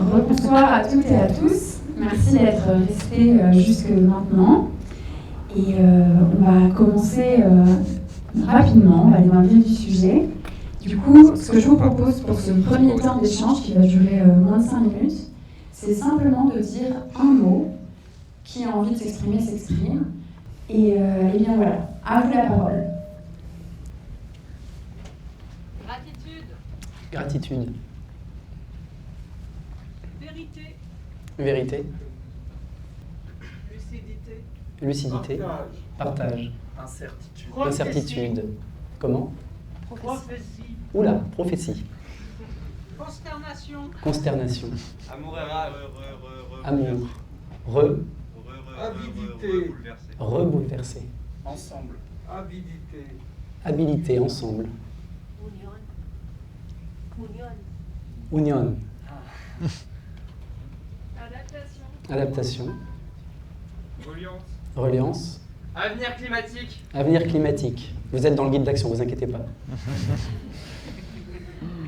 Bonsoir à toutes et à tous. Merci d'être restés jusque maintenant. Et on va commencer rapidement, on va aller dans le vif du sujet. Du coup, ce que je vous propose pour ce premier temps d'échange qui va durer moins de 5 minutes, c'est simplement de dire un mot. Qui a envie de s'exprimer, s'exprime. Et bien voilà, à vous la parole. Gratitude. Vérité. Vérité. Lucidité. Lucidité. Partage. Incertitude. Incertitude. Comment? Prophétie. Oula, prophétie. Consternation. Consternation. Amour et rage. Amour. Avidité. Rebouleversé. Ensemble. Avidité. Habilité, ensemble. Union. Adaptation. Adaptation. Reliance. Reliance. Avenir climatique. Avenir climatique. Vous êtes dans le guide d'action, vous inquiétez pas.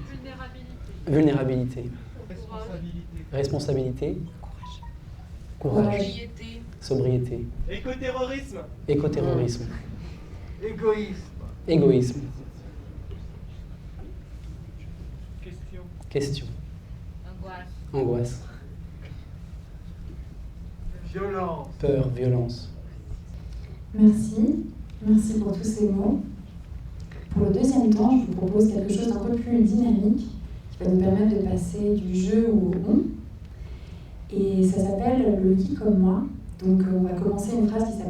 Vulnérabilité. Vulnérabilité. Responsabilité. Responsabilité. Courage. Sobriété. Écoterrorisme. Écoterrorisme. Égoïsme. Égoïsme. Question. Question. Angoisse. Angoisse. Violence. Peur, violence. Merci. Merci pour tous ces mots. Pour le deuxième temps, je vous propose quelque chose d'un peu plus dynamique qui va nous permettre de passer du jeu au on. Et ça s'appelle le qui comme moi. Donc on va commencer une phrase qui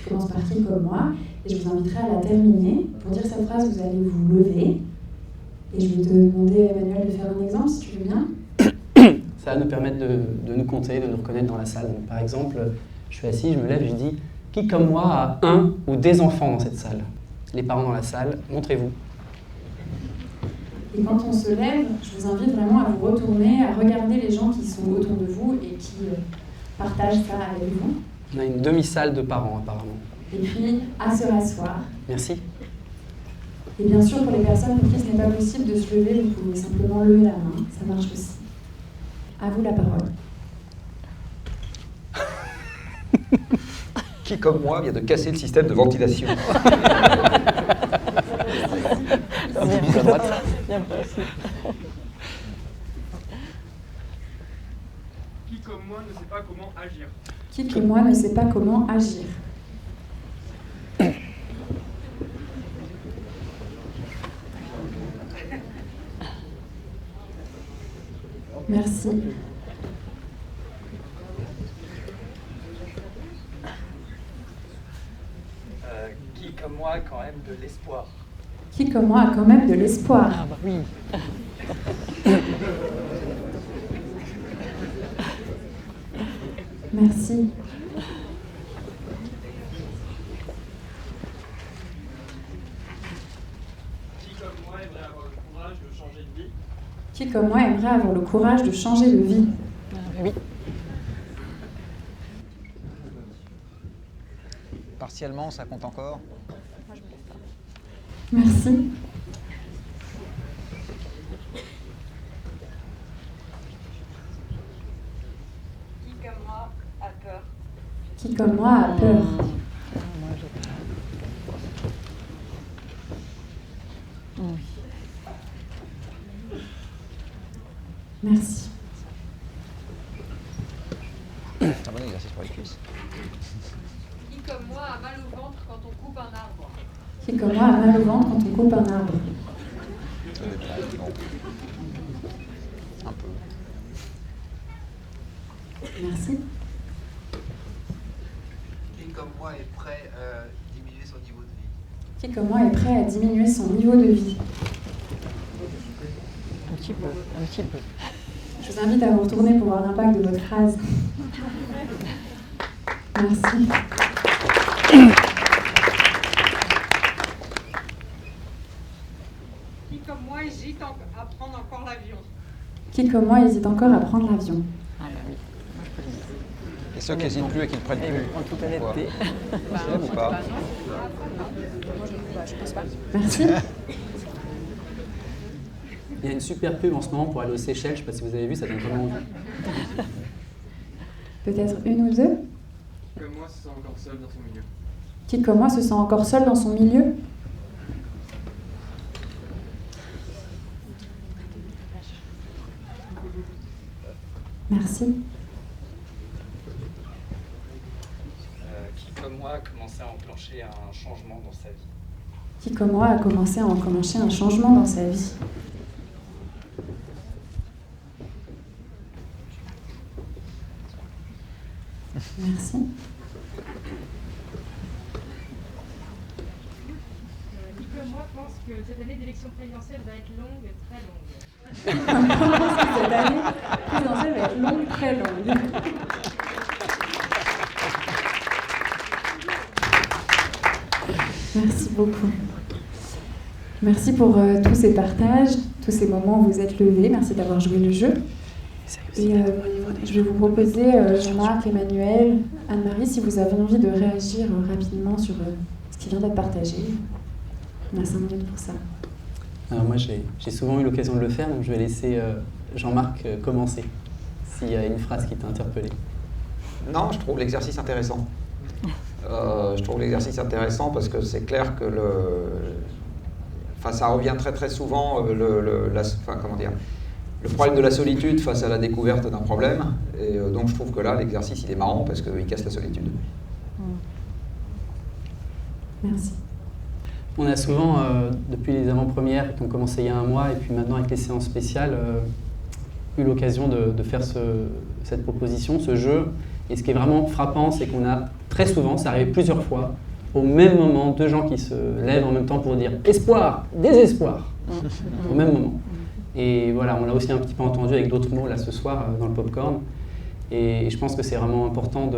commence par qui comme moi. Et je vous inviterai à la terminer. Pour dire cette phrase, vous allez vous lever. Et je vais te demander, Emmanuel, de faire un exemple si tu veux bien. Ça va nous permettre de nous compter, de nous reconnaître dans la salle. Donc, par exemple, je suis assis, je me lève, je dis « Qui comme moi a un ou des enfants dans cette salle ?» Les parents dans la salle, montrez-vous. Et quand on se lève, je vous invite vraiment à vous retourner, à regarder les gens qui sont autour de vous et qui partagent ça avec vous. On a une demi-salle de parents, apparemment. Et puis, à se rasseoir. Merci. Et bien sûr, pour les personnes pour qui ce n'est pas possible de se lever, vous pouvez simplement lever la main, ça marche aussi. À vous la parole. Qui, comme moi, vient de casser le système de ventilation. Un petit bis à droite. Qui comme moi ne sait pas comment agir. Qui que moi ne sait pas comment agir. Merci. Qui, comme moi, a quand même de l'espoir. Qui comme moi a quand même de l'espoir. Ah bah oui. Merci. Qui comme moi aimerait avoir le courage de changer de vie. Qui comme moi aimerait avoir le courage de changer de vie. Oui. Partiellement, ça compte encore. Merci. Qui comme moi a peur. Qui comme moi a peur. Merci. C'est un bon exercice pour les cuisses. Qui comme moi a mal au ventre quand on coupe un arbre. Qui comme moi a mal au ventre quand on coupe un arbre. Ça dépend. Bon. Un peu. Merci. Qui comme moi est prêt à diminuer son niveau de vie. Qui comme moi est prêt à diminuer son niveau de vie. Un petit peu. Je vous invite à vous retourner pour voir l'impact de votre phrase. Merci. Qui comme moi hésite à prendre encore l'avion. Qui comme moi hésite encore à prendre l'avion. Ah bah oui. Et ceux qui n'hésitent plus et qui ne prennent plus. En toute honnêteté. C'est ou pas? Merci. Il y a une super pub en ce moment pour aller aux Seychelles, je ne sais pas si vous avez vu, ça donne vraiment envie. Peut-être une ou deux? Comme moi, se sent encore seul dans son milieu. Qui, comme moi, se sent encore seul dans son milieu? Merci. Qui, comme moi, a commencé à enclencher un changement dans sa vie. Qui, comme moi, a commencé à enclencher un changement dans sa vie? Merci. Qui, comme moi, pense que cette année d'élection présidentielle va être longue, très longue. Cette année présidentielle va être longue, très longue. Merci beaucoup. Merci pour tous ces partages, tous ces moments où vous êtes levés. Merci d'avoir joué le jeu. Et je vais vous proposer, Jean-Marc, Emmanuel, Anne-Marie, si vous avez envie de réagir rapidement sur ce qui vient d'être partagé. On a 5 minutes pour ça. Alors moi, j'ai souvent eu l'occasion de le faire, donc je vais laisser Jean-Marc commencer, s'il y a une phrase qui t'a interpellé. Non, je trouve l'exercice intéressant. Je trouve l'exercice intéressant parce que c'est clair que ça revient très très souvent, le problème de la solitude face à la découverte d'un problème. Et donc je trouve que là, l'exercice, il est marrant parce qu'il casse la solitude. Merci. On a souvent, depuis les avant-premières qui ont commencé il y a 1 mois, et puis maintenant avec les séances spéciales, eu l'occasion de faire cette proposition, ce jeu. Et ce qui est vraiment frappant, c'est qu'on a très souvent, ça arrive plusieurs fois, au même moment, 2 gens qui se lèvent en même temps pour dire « espoir, désespoir » au même moment. Et voilà, on l'a aussi un petit peu entendu avec d'autres mots là ce soir dans le popcorn. Et je pense que c'est vraiment important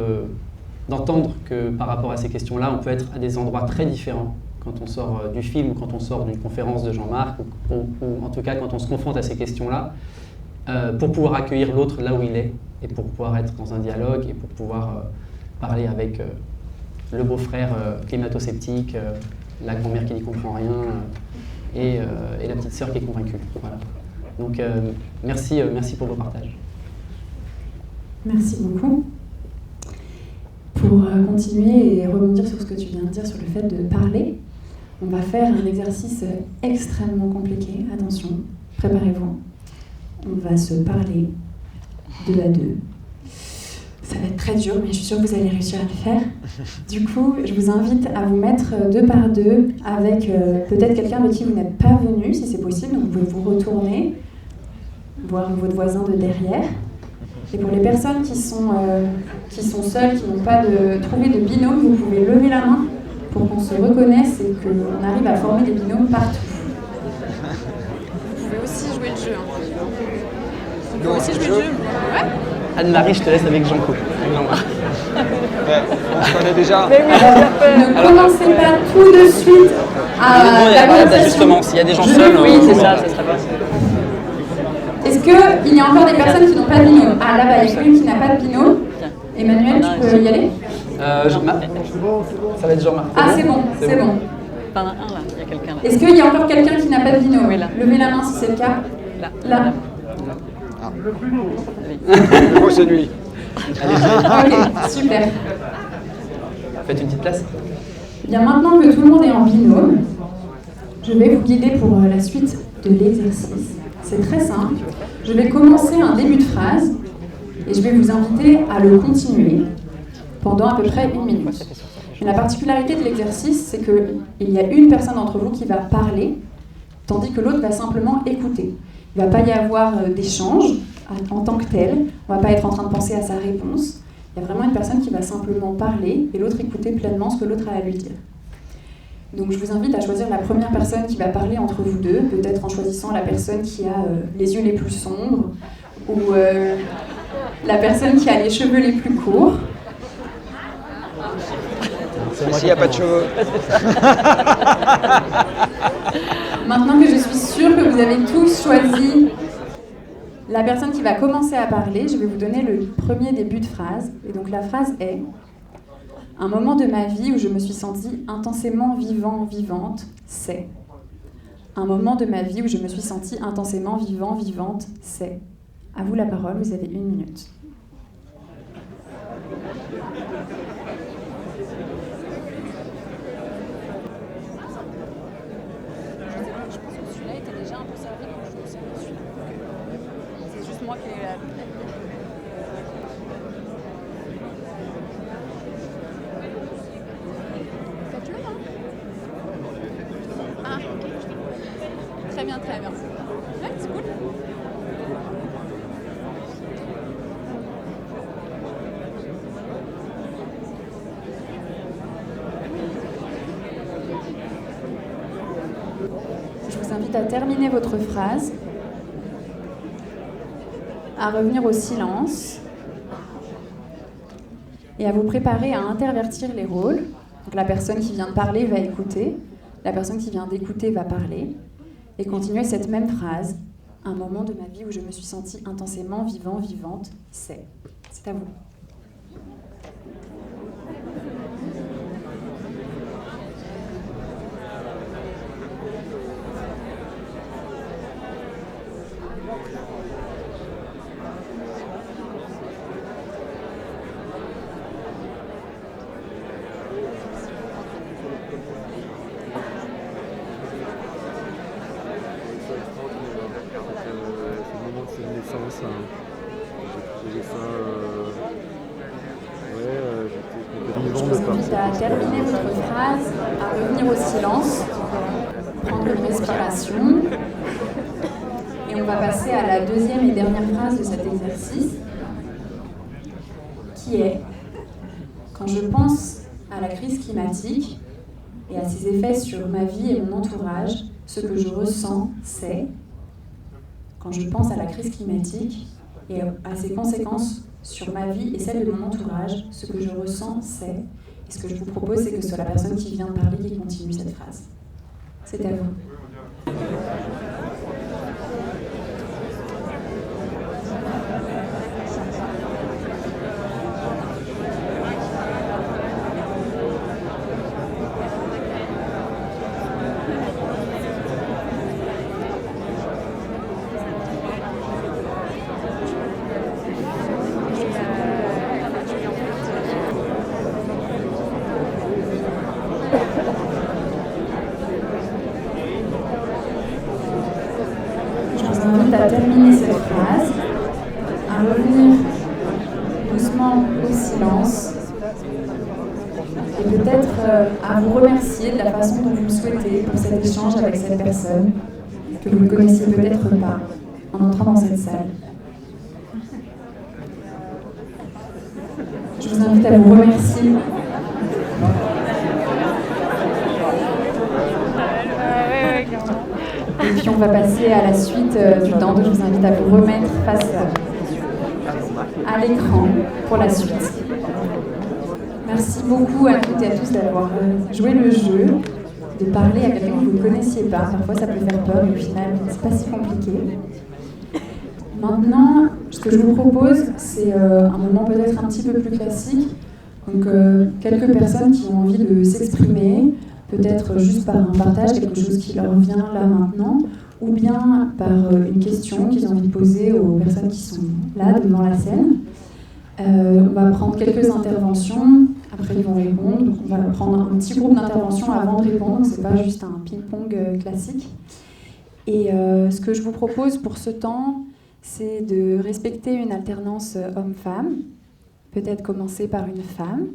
d'entendre que par rapport à ces questions-là, on peut être à des endroits très différents quand on sort du film ou quand on sort d'une conférence de Jean-Marc ou en tout cas quand on se confronte à ces questions-là pour pouvoir accueillir l'autre là où il est et pour pouvoir être dans un dialogue et pour pouvoir parler avec le beau-frère climato-sceptique, la grand-mère qui n'y comprend rien et la petite sœur qui est convaincue. Voilà. Donc merci pour vos partages. Merci beaucoup. Pour continuer et rebondir sur ce que tu viens de dire sur le fait de parler, on va faire un exercice extrêmement compliqué. Attention, préparez-vous. On va se parler 2 à 2. Ça va être très dur, mais je suis sûre que vous allez réussir à le faire. Du coup, je vous invite à vous mettre 2 par 2 avec peut-être quelqu'un avec qui vous n'êtes pas venu, si c'est possible. Donc vous pouvez vous retourner, voir votre voisin de derrière. Et pour les personnes qui sont seules, qui n'ont pas trouvé de binôme, vous pouvez lever la main pour qu'on se reconnaisse et qu'on arrive à former des binômes partout. Vous pouvez aussi jouer le jeu. Vous pouvez aussi jouer le jeu. Ouais. Anne-Marie, je te laisse avec Jean-Co. On se connaît déjà. Ne commencez pas tout de suite à la Justement, s'il y a des gens seuls, oui, c'est ça serait pas. Est-ce qu'il y a encore des personnes qui n'ont pas de binôme? Ah, là-bas, il y a une qui n'a pas de binôme. Emmanuel, tu peux y aller? Ça va être Jean-Marc. Ah, c'est bon. Pas un là, il y a quelqu'un là. Est-ce qu'il y a encore quelqu'un qui n'a pas de binôme? Oui, là. Levez la main si c'est le cas. Là. Oh, c'est lui. Ok, super. Faites une petite place. Bien, maintenant que tout le monde est en binôme, je vais vous guider pour la suite de l'exercice. C'est très simple. Je vais commencer un début de phrase et je vais vous inviter à le continuer pendant à peu près 1 minute. Et la particularité de l'exercice, c'est qu'il y a une personne d'entre vous qui va parler, tandis que l'autre va simplement écouter. Il ne va pas y avoir d'échange en tant que tel. On ne va pas être en train de penser à sa réponse. Il y a vraiment une personne qui va simplement parler et l'autre écouter pleinement ce que l'autre a à lui dire. Donc je vous invite à choisir la première personne qui va parler entre vous deux, peut-être en choisissant la personne qui a les yeux les plus sombres ou la personne qui a les cheveux les plus courts. S'il n'y a pas de cheveux. Maintenant que je suis sûre que vous avez tous choisi la personne qui va commencer à parler, je vais vous donner le premier début de phrase. Et donc la phrase est « Un moment de ma vie où je me suis sentie intensément vivante, c'est... » Un moment de ma vie où je me suis sentie intensément vivant, vivante, c'est. À vous la parole, vous avez 1 minute. Je pense que celui-là était déjà un peu servi quand je me suis celui-là. C'est juste moi qui ai eu la... Faites-le, hein. Ah, ok. Très bien, très bien. Ouais, c'est cool. Je vous invite à terminer votre phrase, à revenir au silence et à vous préparer à intervertir les rôles. Donc la personne qui vient de parler va écouter, la personne qui vient d'écouter va parler et continuer cette même phrase. Un moment de ma vie où je me suis sentie intensément vivant, vivante, c'est. C'est à vous. Je vous invite à terminer votre phrase, à revenir au silence, prendre une respiration. Et on va passer à la deuxième et dernière phrase de cet exercice, qui est « Quand je pense à la crise climatique et à ses effets sur ma vie et mon entourage, ce que je ressens, c'est... » Quand je pense à la crise climatique et à ses conséquences sur ma vie et celle de mon entourage, ce que je ressens, c'est... Et ce que je vous propose, c'est que ce soit la personne qui vient de parler qui continue cette phrase. C'est à vous. À terminer cette phrase, à revenir doucement au silence et peut-être à vous remercier de la façon dont vous le souhaitez pour cet échange avec cette personne que vous ne connaissiez peut-être pas en entrant dans cette salle. Je vous invite à vous remercier. Et puis on va passer à la suite du temps, donc je vous invite à vous remettre face à l'écran pour la suite. Merci beaucoup à toutes et à tous d'avoir joué le jeu, de parler à quelqu'un que vous ne connaissiez pas. Parfois ça peut faire peur, mais au final c'est pas si compliqué. Maintenant, ce que je vous propose, c'est un moment peut-être un petit peu plus classique. Donc quelques personnes qui ont envie de s'exprimer, peut-être juste par un partage, quelque chose qui leur vient là maintenant, ou bien par une question qu'ils ont envie de poser aux personnes qui sont là devant la scène. On va prendre quelques interventions, après ils vont répondre. Donc on va prendre un petit groupe d'interventions avant de répondre, donc c'est pas juste un ping-pong classique. Et ce que je vous propose pour ce temps, c'est de respecter une alternance homme-femme, peut-être commencer par une femme.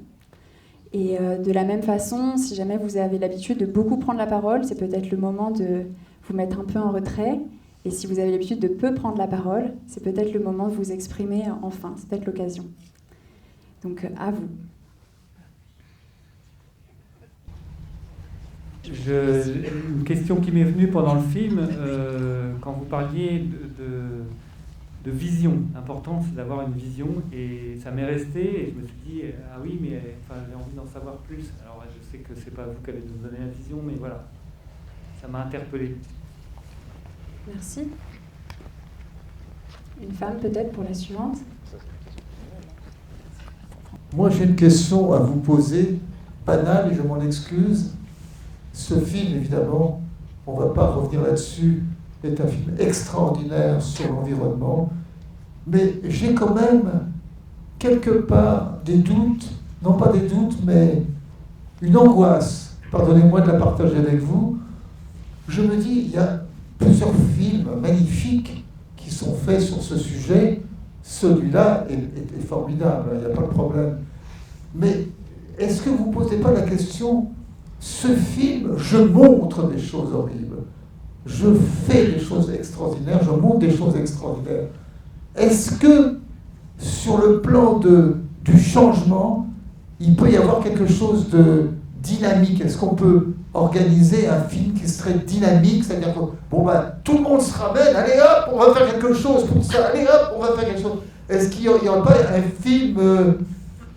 Et de la même façon, si jamais vous avez l'habitude de beaucoup prendre la parole, c'est peut-être le moment de vous mettre un peu en retrait. Et si vous avez l'habitude de peu prendre la parole, c'est peut-être le moment de vous exprimer enfin. C'est peut-être l'occasion. Donc à vous. Une question qui m'est venue pendant le film, quand vous parliez de vision. L'important, c'est d'avoir une vision, et ça m'est resté, et je me suis dit, ah oui, mais enfin, j'ai envie d'en savoir plus. Alors, je sais que c'est pas vous qui allez nous donner la vision, mais voilà, ça m'a interpellé. Merci. Une femme, peut-être, pour la suivante. Moi, j'ai une question à vous poser, banale, et je m'en excuse. Ce film, évidemment, on ne va pas revenir là-dessus, est un film extraordinaire sur l'environnement, mais j'ai quand même quelque part des doutes, non pas des doutes, mais une angoisse, pardonnez-moi de la partager avec vous. Je me dis, il y a plusieurs films magnifiques qui sont faits sur ce sujet. Celui-là est formidable, il n'y a pas de problème. Mais est-ce que vous ne posez pas la question, ce film, je montre des choses horribles, je fais des choses extraordinaires, je montre des choses extraordinaires. Est-ce que, sur le plan du changement, il peut y avoir quelque chose de dynamique? Est-ce qu'on peut organiser un film qui serait dynamique, c'est-à-dire que tout le monde se ramène, allez hop, on va faire quelque chose pour ça, allez hop, on va faire quelque chose. Est-ce qu'il n'y aurait pas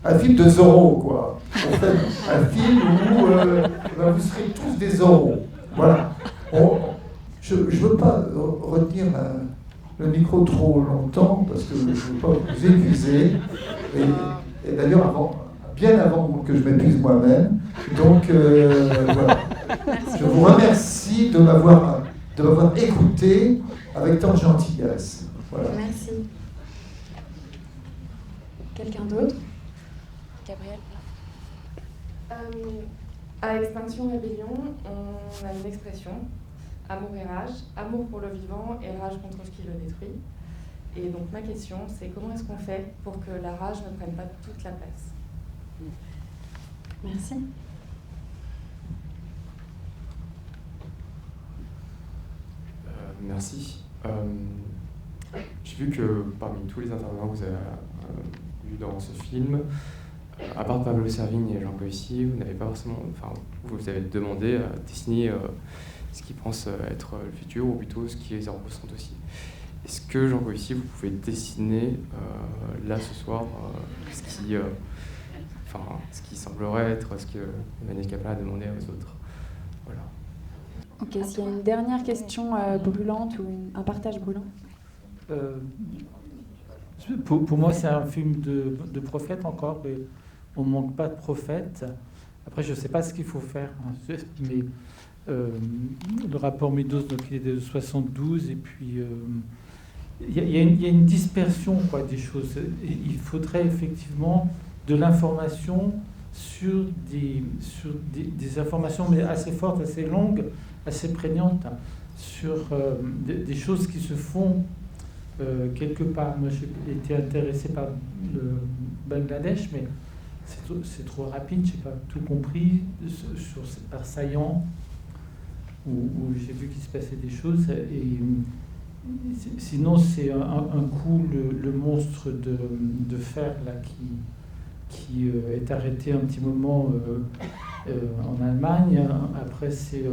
un film de Zorro, quoi? En fait, un film où vous serez tous des Zorro. Voilà. Je ne veux pas retenir le micro trop longtemps parce que je ne veux pas vous épuiser. Et d'ailleurs, bien avant que je m'épuise moi-même. Donc, voilà. Je vous remercie de m'avoir écouté avec tant de gentillesse. Voilà. Merci. Quelqu'un d'autre? Gabriel. À Extinction Rébellion, on a une expression, amour et rage, amour pour le vivant et rage contre ce qui le détruit. Et donc ma question, c'est comment est-ce qu'on fait pour que la rage ne prenne pas toute la place? Merci. Merci. J'ai vu que parmi tous les intervenants que vous avez vus dans ce film, à part Pablo Servigne et Jean Covici, vous n'avez pas forcément, vous avez demandé à dessiner ce qu'ils pensent être le futur, ou plutôt ce qu'ils ressentent aussi. Est-ce que, Jean Covici, vous pouvez dessiner là ce soir ce qui semblerait être ce que Emmanuel Capra a demandé aux autres? Voilà. Ok, s'il y a une dernière question brûlante ou un partage brûlant? Pour moi, c'est un film de prophète encore, mais on ne manque pas de prophètes. Après, je ne sais pas ce qu'il faut faire, mais le rapport Meadows, donc il est de 72, et puis il y a une dispersion, quoi, des choses. Il faudrait effectivement de l'information sur des informations, mais assez fortes, assez longues, assez prégnantes, sur des choses qui se font quelque part. Moi, j'ai été intéressé par le Bangladesh, mais c'est trop rapide, je n'ai pas tout compris par saillant, où j'ai vu qu'il se passait des choses. Et sinon, c'est un coup le monstre de fer là, qui est arrêté un petit moment en Allemagne. Après, c'est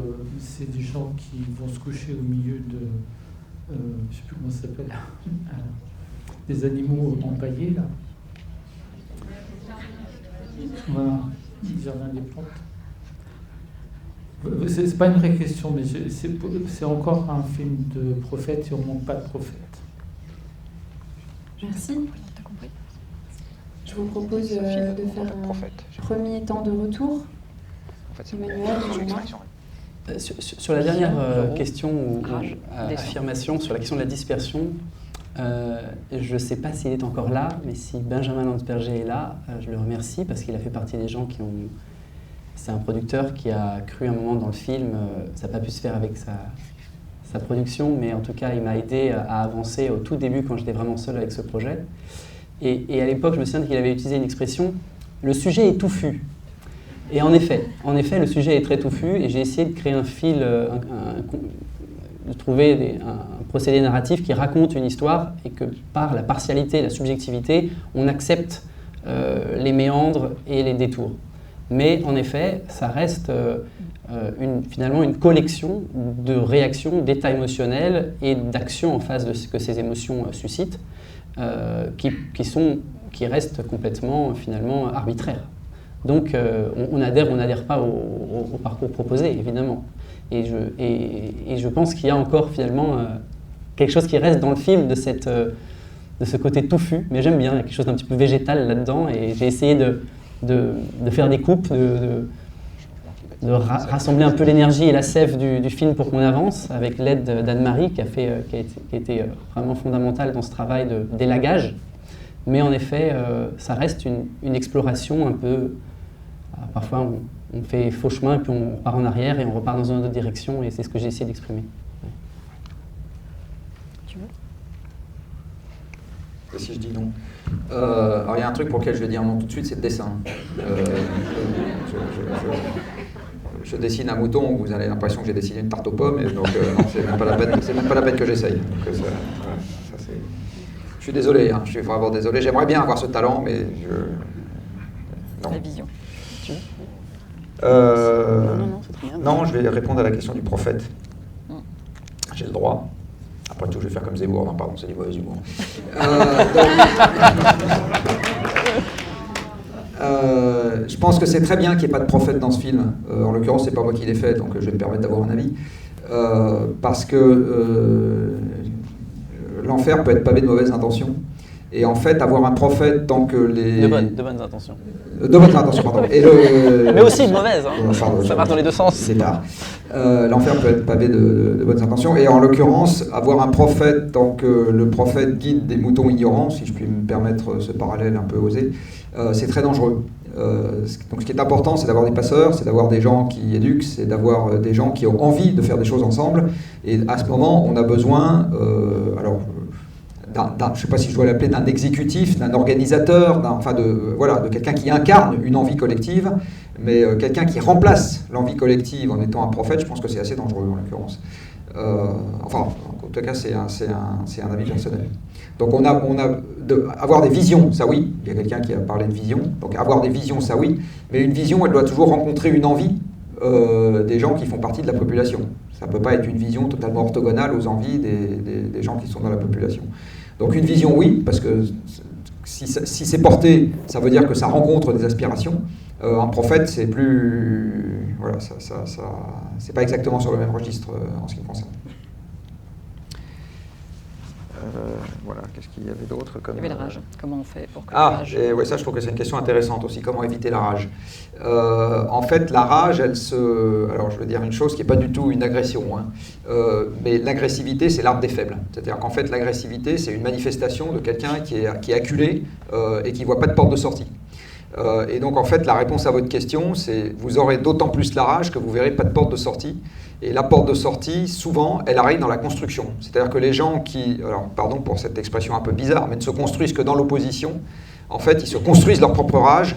des gens qui vont se coucher au milieu de... je ne sais plus comment ça s'appelle, des animaux empaillés, là. Voilà, le jardin des plantes. C'est pas une vraie question, mais c'est encore un film de prophète et on ne manque pas de prophète. Merci. Je vous propose de faire un premier temps de retour. Emmanuel, sur la dernière question ou affirmation, sur la question de la dispersion, je ne sais pas s'il est encore là, mais si Benjamin Landsberger est là, je le remercie parce qu'il a fait partie des gens qui ont... C'est un producteur qui a cru un moment dans le film, ça n'a pas pu se faire avec sa production, mais en tout cas il m'a aidé à avancer au tout début quand j'étais vraiment seul avec ce projet. Et à l'époque, je me souviens qu'il avait utilisé une expression, le sujet est touffu. Et en effet, le sujet est très touffu et j'ai essayé de créer un fil, de trouver un procédé narratif qui raconte une histoire et que par la partialité, la subjectivité, on accepte les méandres et les détours. Mais en effet, ça reste finalement une collection de réactions, d'états émotionnels et d'actions en face de ce que ces émotions suscitent qui restent complètement finalement arbitraires. Donc on adhère ou on n'adhère pas au parcours proposé, évidemment. Et je pense qu'il y a encore finalement quelque chose qui reste dans le film de ce côté touffu, mais j'aime bien, il y a quelque chose d'un petit peu végétal là-dedans et j'ai essayé de faire des coupes, rassembler un peu l'énergie et la sève du film pour qu'on avance, avec l'aide d'Anne-Marie qui a été vraiment fondamentale dans ce travail d'élagage. Mais en effet, ça reste une exploration un peu... Parfois, on fait faux chemin, puis on part en arrière et on repart dans une autre direction, et c'est ce que j'ai essayé d'exprimer. Tu veux ? Et si je dis non. Alors il y a un truc pour lequel je vais dire non tout de suite, c'est le dessin. Je dessine un mouton, vous avez l'impression que j'ai dessiné une tarte aux pommes, et donc non, c'est même pas la peine que j'essaye. Je suis désolé, hein, je suis vraiment désolé. J'aimerais bien avoir ce talent, mais non. La vision. Tu veux ? Non, c'est très bien. Non, je vais répondre à la question du prophète. J'ai le droit. Après tout, je vais faire comme Zemmour. Non, pardon, c'est du mauvais humour. Je pense que c'est très bien qu'il n'y ait pas de prophète dans ce film. En l'occurrence, c'est pas moi qui l'ai fait, donc je vais me permettre d'avoir un avis. Parce que l'enfer peut être pavé de mauvaises intentions. Et en fait, avoir un prophète tant que les... De bonnes intentions. De bonnes intentions, pardon. Mais aussi de mauvaises, hein. Pardon, ça marche dans les deux sens. C'est tard. L'enfer peut être pavé de bonnes intentions. Et en l'occurrence, avoir un prophète tant que le prophète guide des moutons ignorants, si je puis me permettre ce parallèle un peu osé, c'est très dangereux. Donc ce qui est important, c'est d'avoir des passeurs, c'est d'avoir des gens qui éduquent, c'est d'avoir des gens qui ont envie de faire des choses ensemble. Et à ce moment, on a besoin... je ne sais pas si je dois l'appeler d'un exécutif, d'un organisateur, de quelqu'un qui incarne une envie collective, mais quelqu'un qui remplace l'envie collective en étant un prophète, je pense que c'est assez dangereux en l'occurrence. En tout cas, c'est un avis personnel. Donc avoir des visions, ça oui, il y a quelqu'un qui a parlé de vision, donc avoir des visions, ça oui, mais une vision, elle doit toujours rencontrer une envie des gens qui font partie de la population. Ça ne peut pas être une vision totalement orthogonale aux envies des gens qui sont dans la population. Donc une vision, oui, parce que si c'est porté, ça veut dire que ça rencontre des aspirations. Un prophète, c'est plus... Voilà, c'est pas exactement sur le même registre en ce qui me concerne. Voilà, qu'est-ce qu'il y avait d'autre comme... Il y avait la rage. Comment on fait pour que la rage... ouais, ça je trouve que c'est une question intéressante aussi, comment éviter la rage. En fait, la rage, alors je veux dire une chose qui n'est pas du tout une agression, hein. Mais l'agressivité, c'est l'arme des faibles. C'est-à-dire qu'en fait, l'agressivité, c'est une manifestation de quelqu'un qui est acculé et qui ne voit pas de porte de sortie. Et donc en fait, la réponse à votre question, c'est vous aurez d'autant plus la rage que vous verrez pas de porte de sortie. Et la porte de sortie, souvent, elle arrive dans la construction. C'est-à-dire que les gens qui, alors pardon pour cette expression un peu bizarre, mais ne se construisent que dans l'opposition, en fait, ils se construisent leur propre rage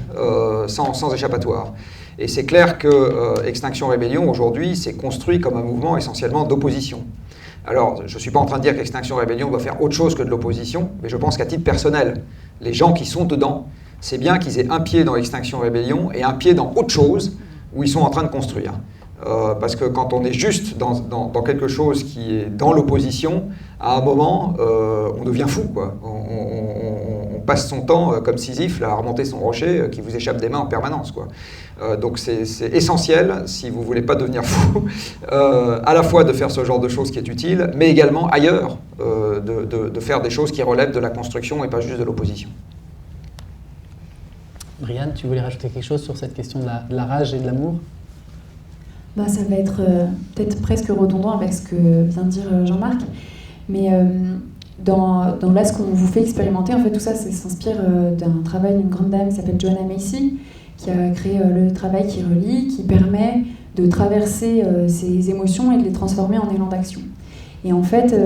sans échappatoire. Et c'est clair que Extinction Rébellion, aujourd'hui, s'est construit comme un mouvement essentiellement d'opposition. Alors, je ne suis pas en train de dire qu'Extinction Rébellion doit faire autre chose que de l'opposition, mais je pense qu'à titre personnel, les gens qui sont dedans, c'est bien qu'ils aient un pied dans Extinction Rébellion et un pied dans autre chose où ils sont en train de construire. Parce que quand on est juste dans quelque chose qui est dans l'opposition, à un moment, on devient fou, quoi. On passe son temps, comme Sisyphe, à remonter son rocher qui vous échappe des mains en permanence, quoi. Donc c'est essentiel, si vous ne voulez pas devenir fou, à la fois de faire ce genre de choses qui est utile, mais également ailleurs, de faire des choses qui relèvent de la construction et pas juste de l'opposition. Brianne, tu voulais rajouter quelque chose sur cette question de la rage et de l'amour ? Ça va être peut-être presque redondant avec ce que vient de dire Jean-Marc, mais dans là, ce qu'on vous fait expérimenter, en fait, tout ça s'inspire d'un travail d'une grande dame qui s'appelle Joanna Macy, qui a créé le travail qui relie, qui permet de traverser ses émotions et de les transformer en élan d'action. Et en fait,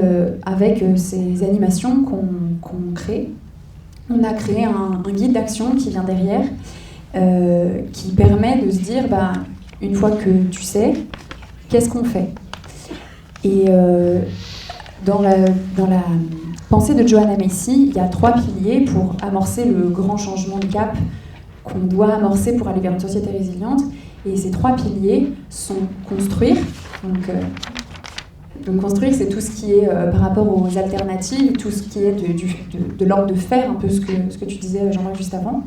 avec ces animations qu'on crée, on a créé un guide d'action qui vient derrière, qui permet de se dire, une fois que tu sais, qu'est-ce qu'on fait ? Et dans la pensée de Joanna Macy, il y a 3 piliers pour amorcer le grand changement de cap qu'on doit amorcer pour aller vers une société résiliente. Et ces 3 piliers sont construire. Donc construire, c'est tout ce qui est par rapport aux alternatives, tout ce qui est de l'ordre de faire, un peu ce que tu disais, Jean-Marc, juste avant.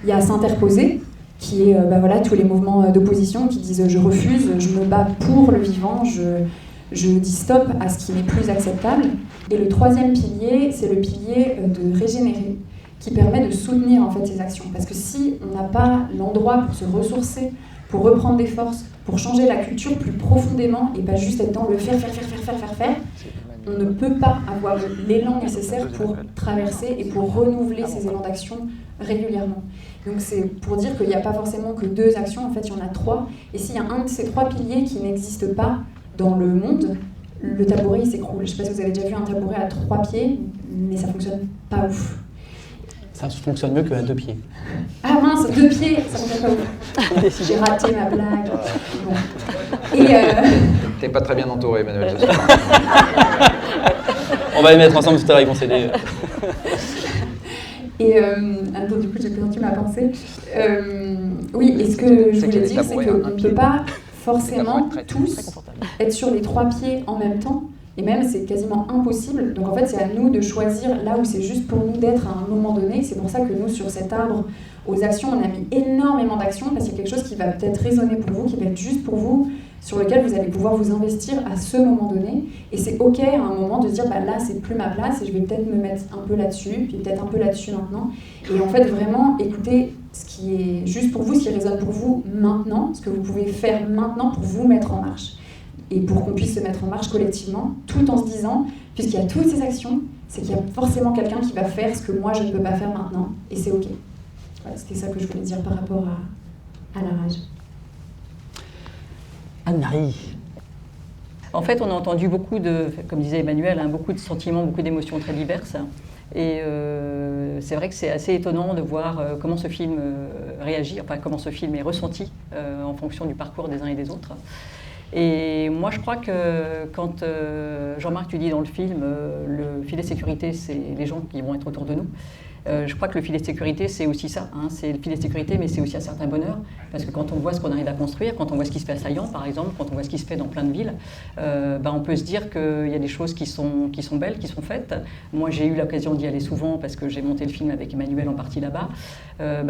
Il y a s'interposer, qui est tous les mouvements d'opposition qui disent « je refuse, je me bats pour le vivant, je dis stop à ce qui n'est plus acceptable ». Et le 3e pilier, c'est le pilier de régénérer, qui permet de soutenir en fait ces actions. Parce que si on n'a pas l'endroit pour se ressourcer pour reprendre des forces, pour changer la culture plus profondément et pas juste être dans le faire. On ne peut pas avoir l'élan nécessaire pour traverser et pour renouveler ces élans d'action régulièrement. Donc c'est pour dire qu'il n'y a pas forcément que 2 actions, en fait il y en a 3. Et s'il y a un de ces 3 piliers qui n'existe pas dans le monde, le tabouret il s'écroule. Je ne sais pas si vous avez déjà vu un tabouret à 3 pieds, mais ça ne fonctionne pas ouf. Ça fonctionne mieux qu'à 2 pieds. Ah mince, 2 pieds, ça fonctionne pas ouf. J'ai raté ma blague. Bon. Et T'es pas très bien entouré, Emmanuel. On va les mettre ensemble tout à l'heure, ils vont s'aider. Et attends, du coup, j'ai perdu ma pensée. Oui, et ce que je voulais dire, c'est qu'on ne peut pas forcément tous être sur les 3 pieds en même temps. Et même, c'est quasiment impossible. Donc en fait, c'est à nous de choisir là où c'est juste pour nous d'être à un moment donné. C'est pour ça que nous, sur cet arbre, aux actions, on a mis énormément d'actions, parce qu'il y a quelque chose qui va peut-être résonner pour vous, qui va être juste pour vous, sur lequel vous allez pouvoir vous investir à ce moment donné. Et c'est OK à un moment de se dire, bah, là, c'est plus ma place, et je vais peut-être me mettre un peu là-dessus, puis peut-être un peu là-dessus maintenant. Et en fait, vraiment, écoutez ce qui est juste pour vous, ce qui résonne pour vous maintenant, ce que vous pouvez faire maintenant pour vous mettre en marche. Et pour qu'on puisse se mettre en marche collectivement, tout en se disant, puisqu'il y a toutes ces actions, c'est qu'il y a forcément quelqu'un qui va faire ce que moi, je ne peux pas faire maintenant. Et c'est OK. Voilà, c'était ça que je voulais dire par rapport à la rage. Anne-Marie. En fait, on a entendu beaucoup de, comme disait Emmanuel, beaucoup de sentiments, beaucoup d'émotions très diverses. Et c'est vrai que c'est assez étonnant de voir comment ce film réagit, enfin comment ce film est ressenti en fonction du parcours des uns et des autres. Et moi, je crois que quand Jean-Marc, tu dis dans le film, le filet de sécurité, c'est les gens qui vont être autour de nous. Je crois que le filet de sécurité, c'est aussi ça. C'est le filet de sécurité, mais c'est aussi un certain bonheur. Parce que quand on voit ce qu'on arrive à construire, quand on voit ce qui se fait à Saillant, par exemple, quand on voit ce qui se fait dans plein de villes, on peut se dire qu'il y a des choses qui sont belles, qui sont faites. Moi, j'ai eu l'occasion d'y aller souvent parce que j'ai monté le film avec Emmanuel en partie là-bas.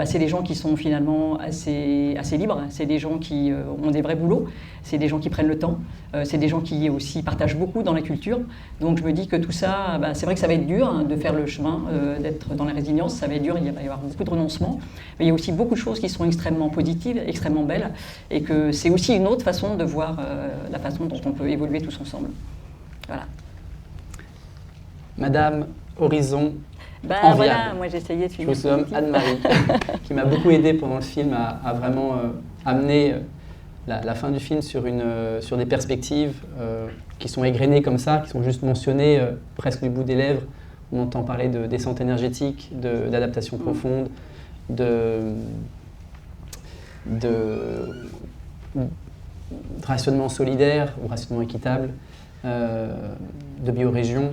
C'est des gens qui sont finalement assez libres. C'est des gens qui ont des vrais boulots. C'est des gens qui prennent le temps. C'est des gens qui aussi partagent beaucoup dans la culture. Donc je me dis que tout ça, c'est vrai que ça va être dur de faire le chemin, d'être dans la résilience. Ça va être dur, il va y avoir beaucoup de renoncements. Mais il y a aussi beaucoup de choses qui sont extrêmement positives, extrêmement belles. Et que c'est aussi une autre façon de voir la façon dont on peut évoluer tous ensemble. Voilà. Madame Horizon. Voilà, moi j'ai essayé de finir. Je vous nomme Anne-Marie, qui m'a beaucoup aidé pendant le film à vraiment amener la fin du film sur des perspectives qui sont égrenées comme ça, qui sont juste mentionnées presque du bout des lèvres. On entend parler de descente énergétique, d'adaptation profonde, de rationnement solidaire ou rationnement équitable, de biorégion.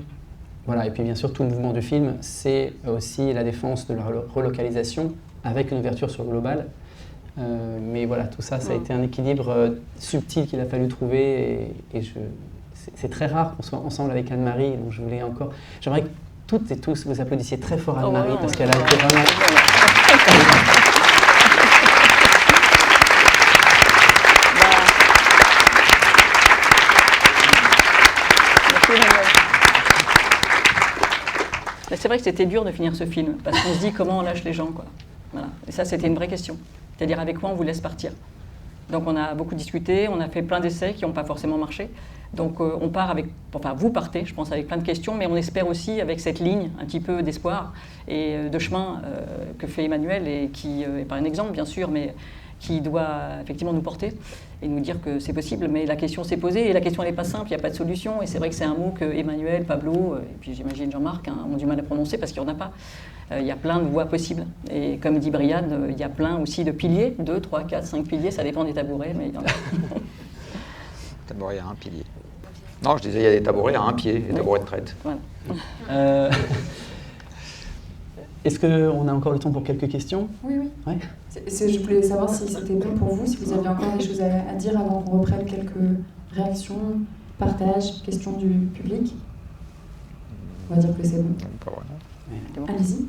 Voilà. Et puis bien sûr, tout le mouvement du film, c'est aussi la défense de la relocalisation avec une ouverture sur le global. Mais voilà, tout ça, ça a été un équilibre subtil qu'il a fallu trouver et c'est très rare qu'on soit ensemble avec Anne-Marie, donc je voulais encore... J'aimerais que toutes et tous vous applaudissiez très fort Anne-Marie parce qu'elle a été vraiment... C'est vrai que c'était dur de finir ce film, parce qu'on se dit comment on lâche les gens, quoi. Voilà. Et ça, c'était une vraie question. C'est-à-dire avec quoi on vous laisse partir. Donc on a beaucoup discuté, on a fait plein d'essais qui n'ont pas forcément marché. Donc on part avec, enfin vous partez, je pense, avec plein de questions, mais on espère aussi avec cette ligne un petit peu d'espoir et de chemin que fait Emmanuel et qui est pas un exemple bien sûr, mais qui doit effectivement nous porter et nous dire que c'est possible. Mais la question s'est posée et la question n'est pas simple, il n'y a pas de solution. Et c'est vrai que c'est un mot que Emmanuel, Pablo et puis j'imagine Jean-Marc ont du mal à prononcer parce qu'il n'y en a pas. Il y a plein de voies possibles. Et comme dit Brian, il y a plein aussi de piliers, 2, 3, 4, 5 piliers, ça dépend des tabourets, mais il y en a. Tabouret à un pilier. Non, je disais, il y a des tabourets à un pied, des tabourets de traite. Voilà. Est-ce qu'on a encore le temps pour quelques questions? Oui, oui. Ouais. Je voulais savoir si c'était bon pour vous, si vous aviez encore des choses à dire avant qu'on reprenne quelques réactions, partages, questions du public. On va dire que c'est bon. Allez-y.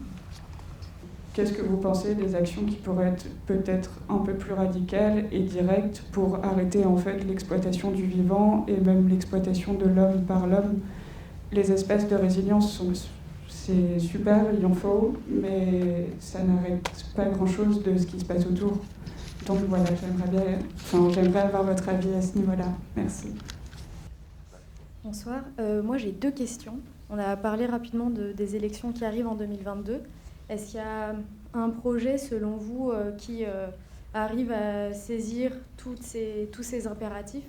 Qu'est-ce que vous pensez des actions qui pourraient être peut-être un peu plus radicales et directes pour arrêter en fait l'exploitation du vivant et même l'exploitation de l'homme par l'homme? Les espaces de résilience, c'est super, il en faut, mais ça n'arrête pas grand-chose de ce qui se passe autour. Donc voilà, j'aimerais avoir votre avis à ce niveau-là. Merci. Bonsoir. Moi, j'ai 2 questions. On a parlé rapidement des élections qui arrivent en 2022. Est-ce qu'il y a un projet, selon vous, qui arrive à saisir tous ces impératifs?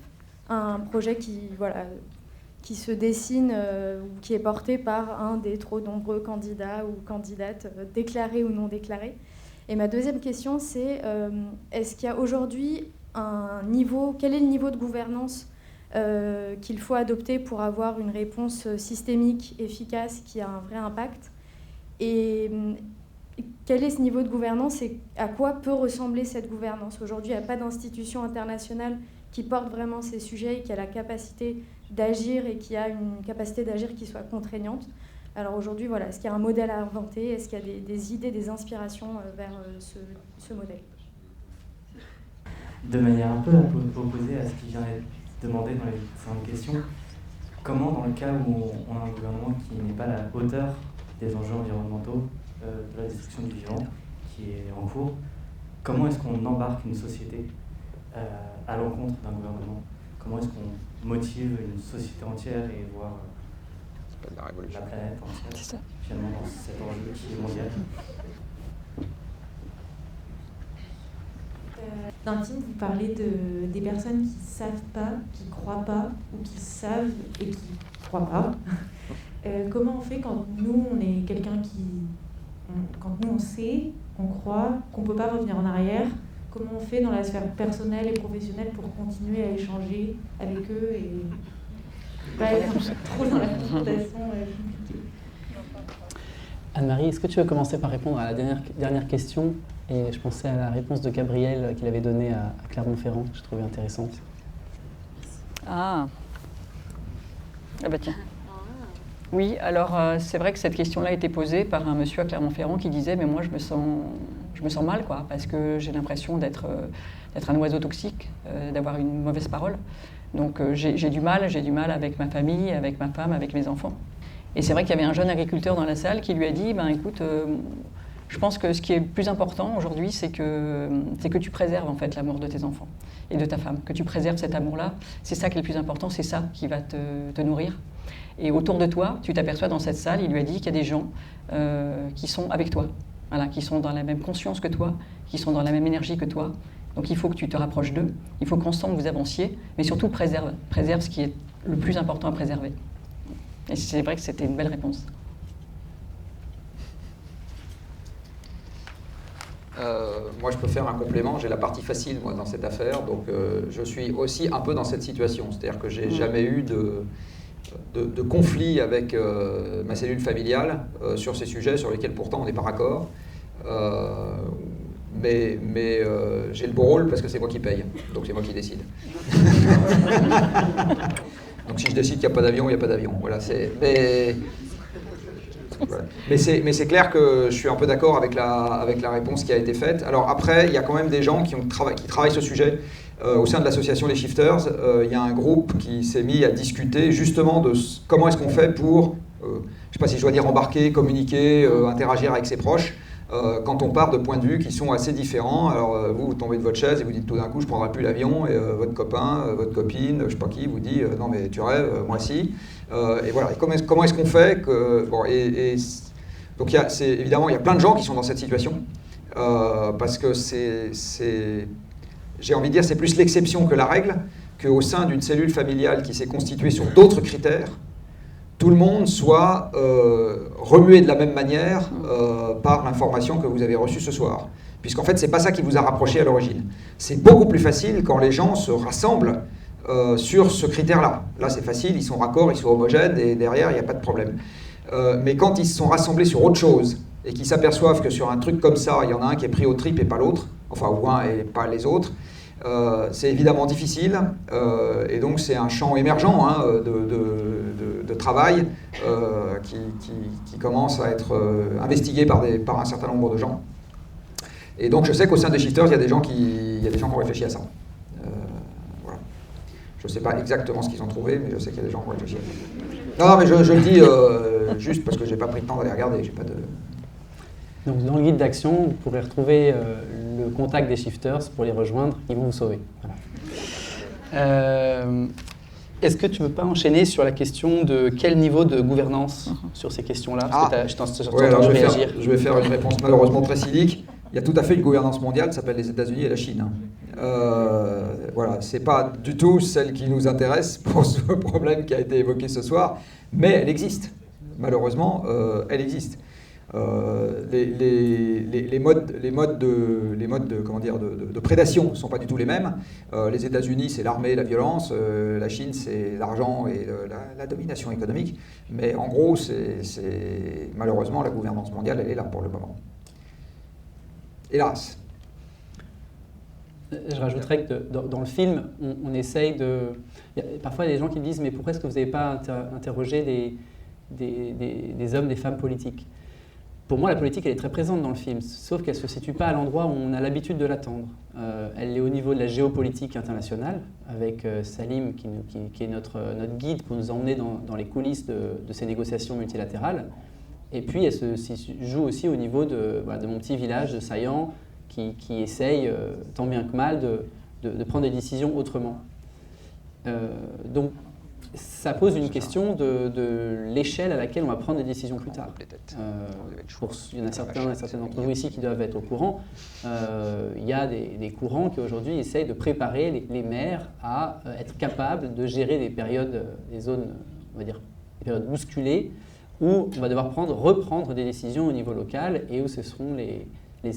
Un projet qui se dessine ou qui est porté par un des trop nombreux candidats ou candidates, déclarés ou non déclarés? Et ma deuxième question, c'est est-ce qu'il y a aujourd'hui quel est le niveau de gouvernance qu'il faut adopter pour avoir une réponse systémique, efficace, qui a un vrai impact? Et quel est ce niveau de gouvernance et à quoi peut ressembler cette gouvernance? Aujourd'hui, il n'y a pas d'institution internationale qui porte vraiment ces sujets et qui a la capacité d'agir et qui a une capacité d'agir qui soit contraignante. Alors aujourd'hui, voilà, est-ce qu'il y a un modèle à inventer? Est-ce qu'il y a des idées, des inspirations vers ce modèle? De manière un peu opposée à ce qui vient d'être demandé dans les différentes questions, comment, dans le cas où on a un gouvernement qui n'est pas à la hauteur des enjeux environnementaux, de la destruction du vivant qui est en cours, comment est-ce qu'on embarque une société à l'encontre d'un gouvernement? Comment est-ce qu'on motive une société entière et voire la planète entière finalement dans cet enjeu qui est mondial? Dans le film, vous parlez des personnes qui ne savent pas, qui ne croient pas, ou qui savent et qui ne croient pas. Comment on fait quand nous, on est quelqu'un quand nous, on sait, on croit, qu'on ne peut pas revenir en arrière? Comment on fait dans la sphère personnelle et professionnelle pour continuer à échanger avec eux et pas être trop dans la confrontation compliquée? Anne-Marie, est-ce que tu veux commencer par répondre à la dernière question? Et je pensais à la réponse de Gabriel qu'il avait donnée à Clermont-Ferrand, que je trouvais intéressante. Ah bah tiens. Oui, alors c'est vrai que cette question-là a été posée par un monsieur à Clermont-Ferrand qui disait « mais moi je me sens mal, quoi, parce que j'ai l'impression d'être un oiseau toxique, d'avoir une mauvaise parole. Donc j'ai du mal avec ma famille, avec ma femme, avec mes enfants. » Et c'est vrai qu'il y avait un jeune agriculteur dans la salle qui lui a dit « ben écoute, je pense que ce qui est le plus important aujourd'hui, c'est que tu préserves en fait l'amour de tes enfants et de ta femme, que tu préserves cet amour-là. C'est ça qui est le plus important, c'est ça qui va te nourrir. Et autour de toi, tu t'aperçois dans cette salle, il lui a dit qu'il y a des gens qui sont avec toi, voilà, qui sont dans la même conscience que toi, qui sont dans la même énergie que toi. Donc il faut que tu te rapproches d'eux, il faut qu'ensemble vous avanciez, mais surtout préserve ce qui est le plus important à préserver. Et c'est vrai que c'était une belle réponse. Moi, je peux faire un complément. J'ai la partie facile, moi, dans cette affaire. Donc, je suis aussi un peu dans cette situation. C'est-à-dire que j'ai jamais eu de conflit avec ma cellule familiale sur ces sujets sur lesquels, pourtant, on n'est pas raccord. Mais j'ai le beau rôle parce que c'est moi qui paye. Donc, c'est moi qui décide. Donc, si je décide qu'il n'y a pas d'avion, il n'y a pas d'avion. Voilà, voilà. Mais c'est clair que je suis un peu d'accord avec la réponse qui a été faite. Alors après, il y a quand même des gens qui travaillent ce sujet. Au sein de l'association des Shifters, il y a un groupe qui s'est mis à discuter justement de comment est-ce qu'on fait pour, je ne sais pas si je dois dire embarquer, communiquer, interagir avec ses proches, quand on part de points de vue qui sont assez différents. Alors vous tombez de votre chaise et vous dites tout d'un coup je ne prendrai plus l'avion, et votre copain, votre copine, je ne sais pas qui, vous dit non mais tu rêves, moi si. Et voilà, et comment est-ce qu'on fait que, bon, donc évidemment il y a plein de gens qui sont dans cette situation, parce que j'ai envie de dire c'est plus l'exception que la règle, qu'au sein d'une cellule familiale qui s'est constituée sur d'autres critères, tout le monde soit remué de la même manière par l'information que vous avez reçue ce soir. Puisqu'en fait, c'est pas ça qui vous a rapproché à l'origine. C'est beaucoup plus facile quand les gens se rassemblent sur ce critère-là. Là, c'est facile, ils sont raccords, ils sont homogènes, et derrière, il n'y a pas de problème. Mais quand ils se sont rassemblés sur autre chose, et qu'ils s'aperçoivent que sur un truc comme ça, il y en a un qui est pris aux tripes et pas l'autre, enfin, ou un et pas les autres, c'est évidemment difficile, et donc c'est un champ émergent de travail qui commence à être investigué par un certain nombre de gens. Et donc je sais qu'au sein des Shifters, il y a des gens qui ont réfléchi à ça. Voilà. Je ne sais pas exactement ce qu'ils ont trouvé, mais je sais qu'il y a des gens qui ont réfléchi à ça. Non, mais je le dis juste parce que je n'ai pas pris le temps d'aller regarder. J'ai pas de... Donc dans le guide d'action, vous pourrez retrouver le le contact des shifters pour les rejoindre, ils vont vous sauver. Voilà. Est-ce que tu ne veux pas enchaîner sur la question de quel niveau de gouvernance sur ces questions-là? Je vais faire une réponse malheureusement très cynique. Il y a tout à fait une gouvernance mondiale qui s'appelle les États-Unis et la Chine. Voilà, c'est pas du tout celle qui nous intéresse pour ce problème qui a été évoqué ce soir, mais elle existe. Malheureusement, elle existe. Les modes de prédation ne sont pas du tout les mêmes. Les États-Unis, c'est l'armée et la violence. La Chine, c'est l'argent et la domination économique. Mais en gros, malheureusement, la gouvernance mondiale, elle est là pour le moment. Hélas. Je rajouterais que dans le film, on essaye de... Parfois, il y a des gens qui me disent « Mais pourquoi est-ce que vous n'avez pas interrogé des hommes, des femmes politiques ?» Pour moi, la politique, elle est très présente dans le film, sauf qu'elle ne se situe pas à l'endroit où on a l'habitude de l'attendre. Elle est au niveau de la géopolitique internationale, avec Salim, qui est notre guide pour nous emmener dans les coulisses de ces négociations multilatérales. Et puis, elle se joue aussi au niveau de mon petit village de Saillant, qui essaye, tant bien que mal, de prendre des décisions autrement. Donc, ça pose une question de l'échelle à laquelle on va prendre des décisions plus tard. Il y en a certains d'entre vous ici qui doivent être au courant. Il y a des courants qui aujourd'hui essayent de préparer les maires à être capables de gérer des zones, on va dire, des périodes bousculées, où on va devoir reprendre des décisions au niveau local et où ce seront les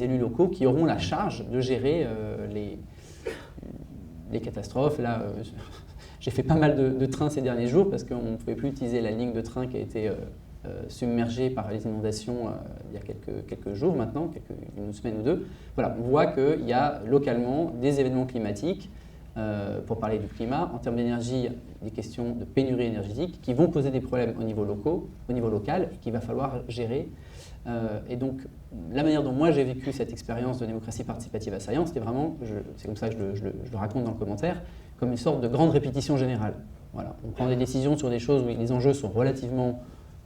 élus locaux qui auront la charge de gérer les catastrophes. Là, j'ai fait pas mal de trains ces derniers jours parce qu'on ne pouvait plus utiliser la ligne de train qui a été submergée par les inondations il y a quelques jours maintenant, une semaine ou deux. Voilà, on voit qu'il y a localement des événements climatiques, pour parler du climat, en termes d'énergie, des questions de pénurie énergétique qui vont poser des problèmes au niveau local et qu'il va falloir gérer. Et donc, la manière dont moi j'ai vécu cette expérience de démocratie participative à Saillant, c'était vraiment, c'est comme ça que je le raconte dans le commentaire, comme une sorte de grande répétition générale. Voilà. On prend des décisions sur des choses où les enjeux sont relativement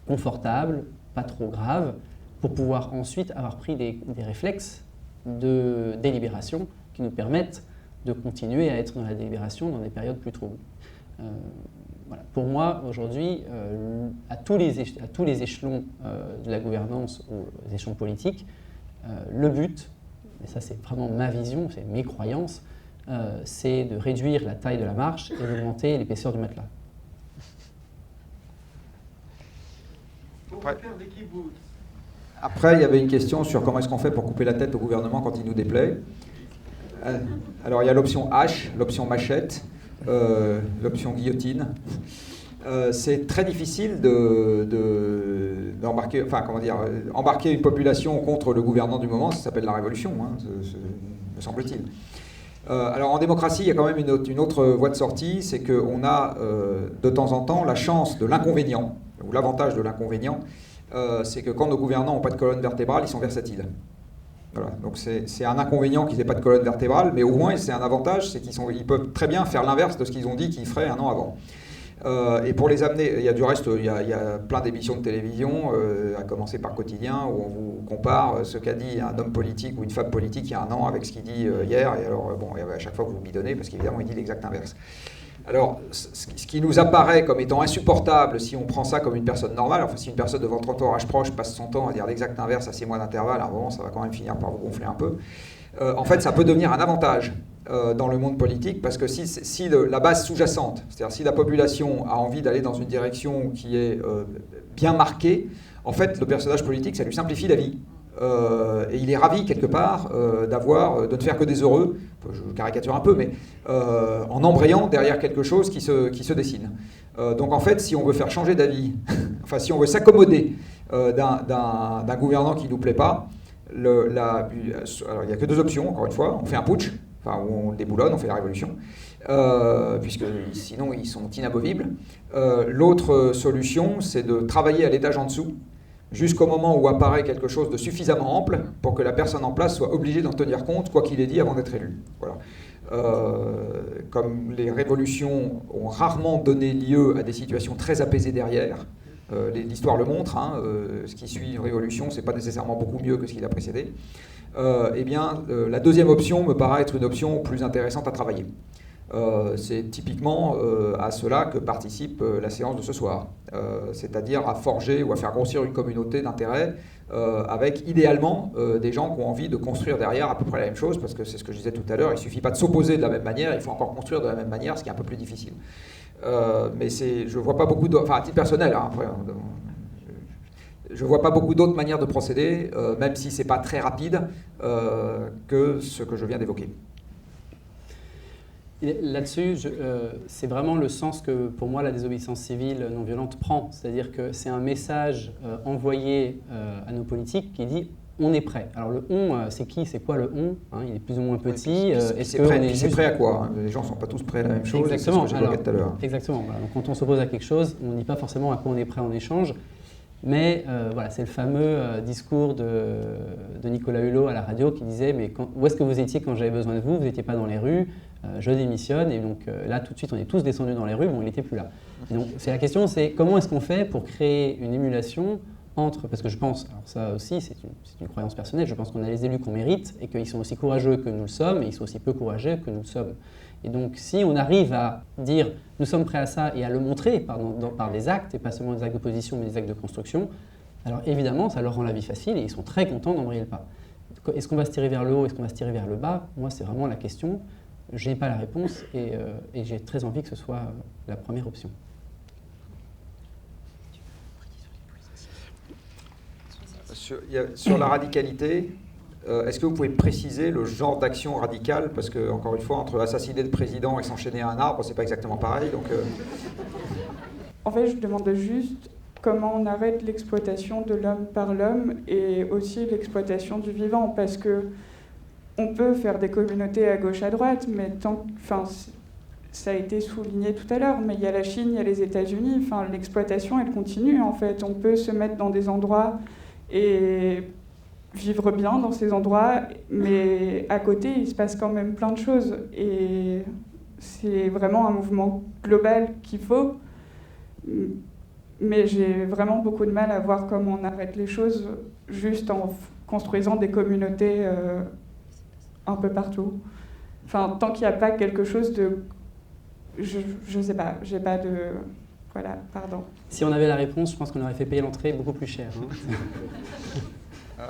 confortables, pas trop graves, pour pouvoir ensuite avoir pris des réflexes de délibération qui nous permettent de continuer à être dans la délibération dans des périodes plus troubles. Voilà. Pour moi, aujourd'hui, à tous les échelons de la gouvernance ou les échelons politiques, le but, et ça c'est vraiment ma vision, c'est mes croyances, c'est de réduire la taille de la marche et d'augmenter l'épaisseur du matelas. Après, il y avait une question sur comment est-ce qu'on fait pour couper la tête au gouvernement quand il nous déplaît. Alors, il y a l'option H, l'option machette, l'option guillotine. C'est très difficile d'embarquer, embarquer une population contre le gouvernant du moment, ça s'appelle la révolution, me semble-t-il. Alors en démocratie, il y a quand même une autre voie de sortie, c'est qu'on a de temps en temps la chance de l'inconvénient, ou l'avantage de l'inconvénient, c'est que quand nos gouvernants n'ont pas de colonne vertébrale, ils sont versatiles. Voilà. Donc c'est un inconvénient qu'ils n'aient pas de colonne vertébrale, mais au moins c'est un avantage, c'est qu'ils peuvent très bien faire l'inverse de ce qu'ils ont dit qu'ils feraient un an avant. Et pour les amener, il y a du reste, il y a plein d'émissions de télévision, à commencer par Quotidien, où on vous compare ce qu'a dit un homme politique ou une femme politique il y a un an avec ce qu'il dit hier, et alors à chaque fois vous vous bidonnez, parce qu'évidemment il dit l'exact inverse. Alors, ce qui nous apparaît comme étant insupportable si on prend ça comme une personne normale, enfin si une personne de votre entourage proche passe son temps à dire l'exact inverse à 6 mois d'intervalle, à un moment ça va quand même finir par vous gonfler un peu. En fait, ça peut devenir un avantage dans le monde politique, parce que si la base sous-jacente, c'est-à-dire si la population a envie d'aller dans une direction qui est bien marquée, en fait, le personnage politique, ça lui simplifie la vie. Et il est ravi, quelque part, de ne faire que des heureux, je caricature un peu, mais en embrayant derrière quelque chose qui se dessine. Donc en fait, si on veut faire changer d'avis, enfin si on veut s'accommoder d'un gouvernant qui ne nous plaît pas, alors il n'y a que deux options, encore une fois, on fait un putsch, enfin on le déboulonne, on fait la révolution, puisque sinon ils sont inamovibles. L'autre solution, c'est de travailler à l'étage en dessous, jusqu'au moment où apparaît quelque chose de suffisamment ample pour que la personne en place soit obligée d'en tenir compte, quoi qu'il ait dit avant d'être élu. Voilà. Comme les révolutions ont rarement donné lieu à des situations très apaisées derrière, l'histoire le montre, ce qui suit une révolution, c'est pas nécessairement beaucoup mieux que ce qui l'a précédé. eh bien, la deuxième option me paraît être une option plus intéressante à travailler. C'est typiquement à cela que participe la séance de ce soir, c'est-à-dire à forger ou à faire grossir une communauté d'intérêt avec idéalement des gens qui ont envie de construire derrière à peu près la même chose, parce que c'est ce que je disais tout à l'heure, il ne suffit pas de s'opposer de la même manière, il faut encore construire de la même manière, ce qui est un peu plus difficile. Mais je ne vois pas beaucoup d'autres, enfin à titre personnel, hein, après, je ne vois pas beaucoup d'autres manières de procéder, même si ce n'est pas très rapide, que ce que je viens d'évoquer. Là-dessus, c'est vraiment le sens que, pour moi, la désobéissance civile non violente prend. C'est-à-dire que c'est un message envoyé à nos politiques qui dit « on est prêt ». Alors le « on », c'est qui? C'est quoi le « on » hein? Il est plus ou moins petit. C'est prêt à quoi hein? Les gens ne sont pas tous prêts à la même chose. Exactement. C'est ce que j'évoquais tout à l'heure. Exactement. Voilà. Donc, quand on s'oppose à quelque chose, on ne dit pas forcément à quoi on est prêt en échange. Mais voilà, c'est le fameux discours de Nicolas Hulot à la radio qui disait « mais où est-ce que vous étiez quand j'avais besoin de vous? Vous n'étiez pas dans les rues. Je démissionne ». Et donc là, tout de suite, on est tous descendus dans les rues. Bon, il n'était plus là. Et donc, la question, c'est comment est-ce qu'on fait pour créer une émulation entre... Parce que je pense, alors ça aussi, c'est une croyance personnelle, je pense qu'on a les élus qu'on mérite et qu'ils sont aussi courageux que nous le sommes et ils sont aussi peu courageux que nous le sommes. Et donc, si on arrive à dire « nous sommes prêts à ça » et à le montrer par des actes, et pas seulement des actes d'opposition, mais des actes de construction, alors évidemment, ça leur rend la vie facile et ils sont très contents d'embrayer le pas. Est-ce qu'on va se tirer vers le haut, est-ce qu'on va se tirer vers le bas? Moi, c'est vraiment la question. Je n'ai pas la réponse et j'ai très envie que ce soit la première option. Sur la radicalité, est-ce que vous pouvez préciser le genre d'action radicale? Parce que, encore une fois, entre assassiner le président et s'enchaîner à un arbre, c'est pas exactement pareil. Donc, En fait, je demande juste comment on arrête l'exploitation de l'homme par l'homme et aussi l'exploitation du vivant. Parce que on peut faire des communautés à gauche, à droite, mais ça a été souligné tout à l'heure, mais il y a la Chine, il y a les États-Unis. Enfin, l'exploitation, elle continue, en fait. On peut se mettre dans des endroits et vivre bien dans ces endroits, mais à côté, il se passe quand même plein de choses. Et c'est vraiment un mouvement global qu'il faut. Mais j'ai vraiment beaucoup de mal à voir comment on arrête les choses juste en construisant des communautés un peu partout. Enfin, tant qu'il n'y a pas quelque chose de... Je sais pas, j'ai pas de... Voilà, pardon. Si on avait la réponse, je pense qu'on aurait fait payer l'entrée beaucoup plus cher. Hein.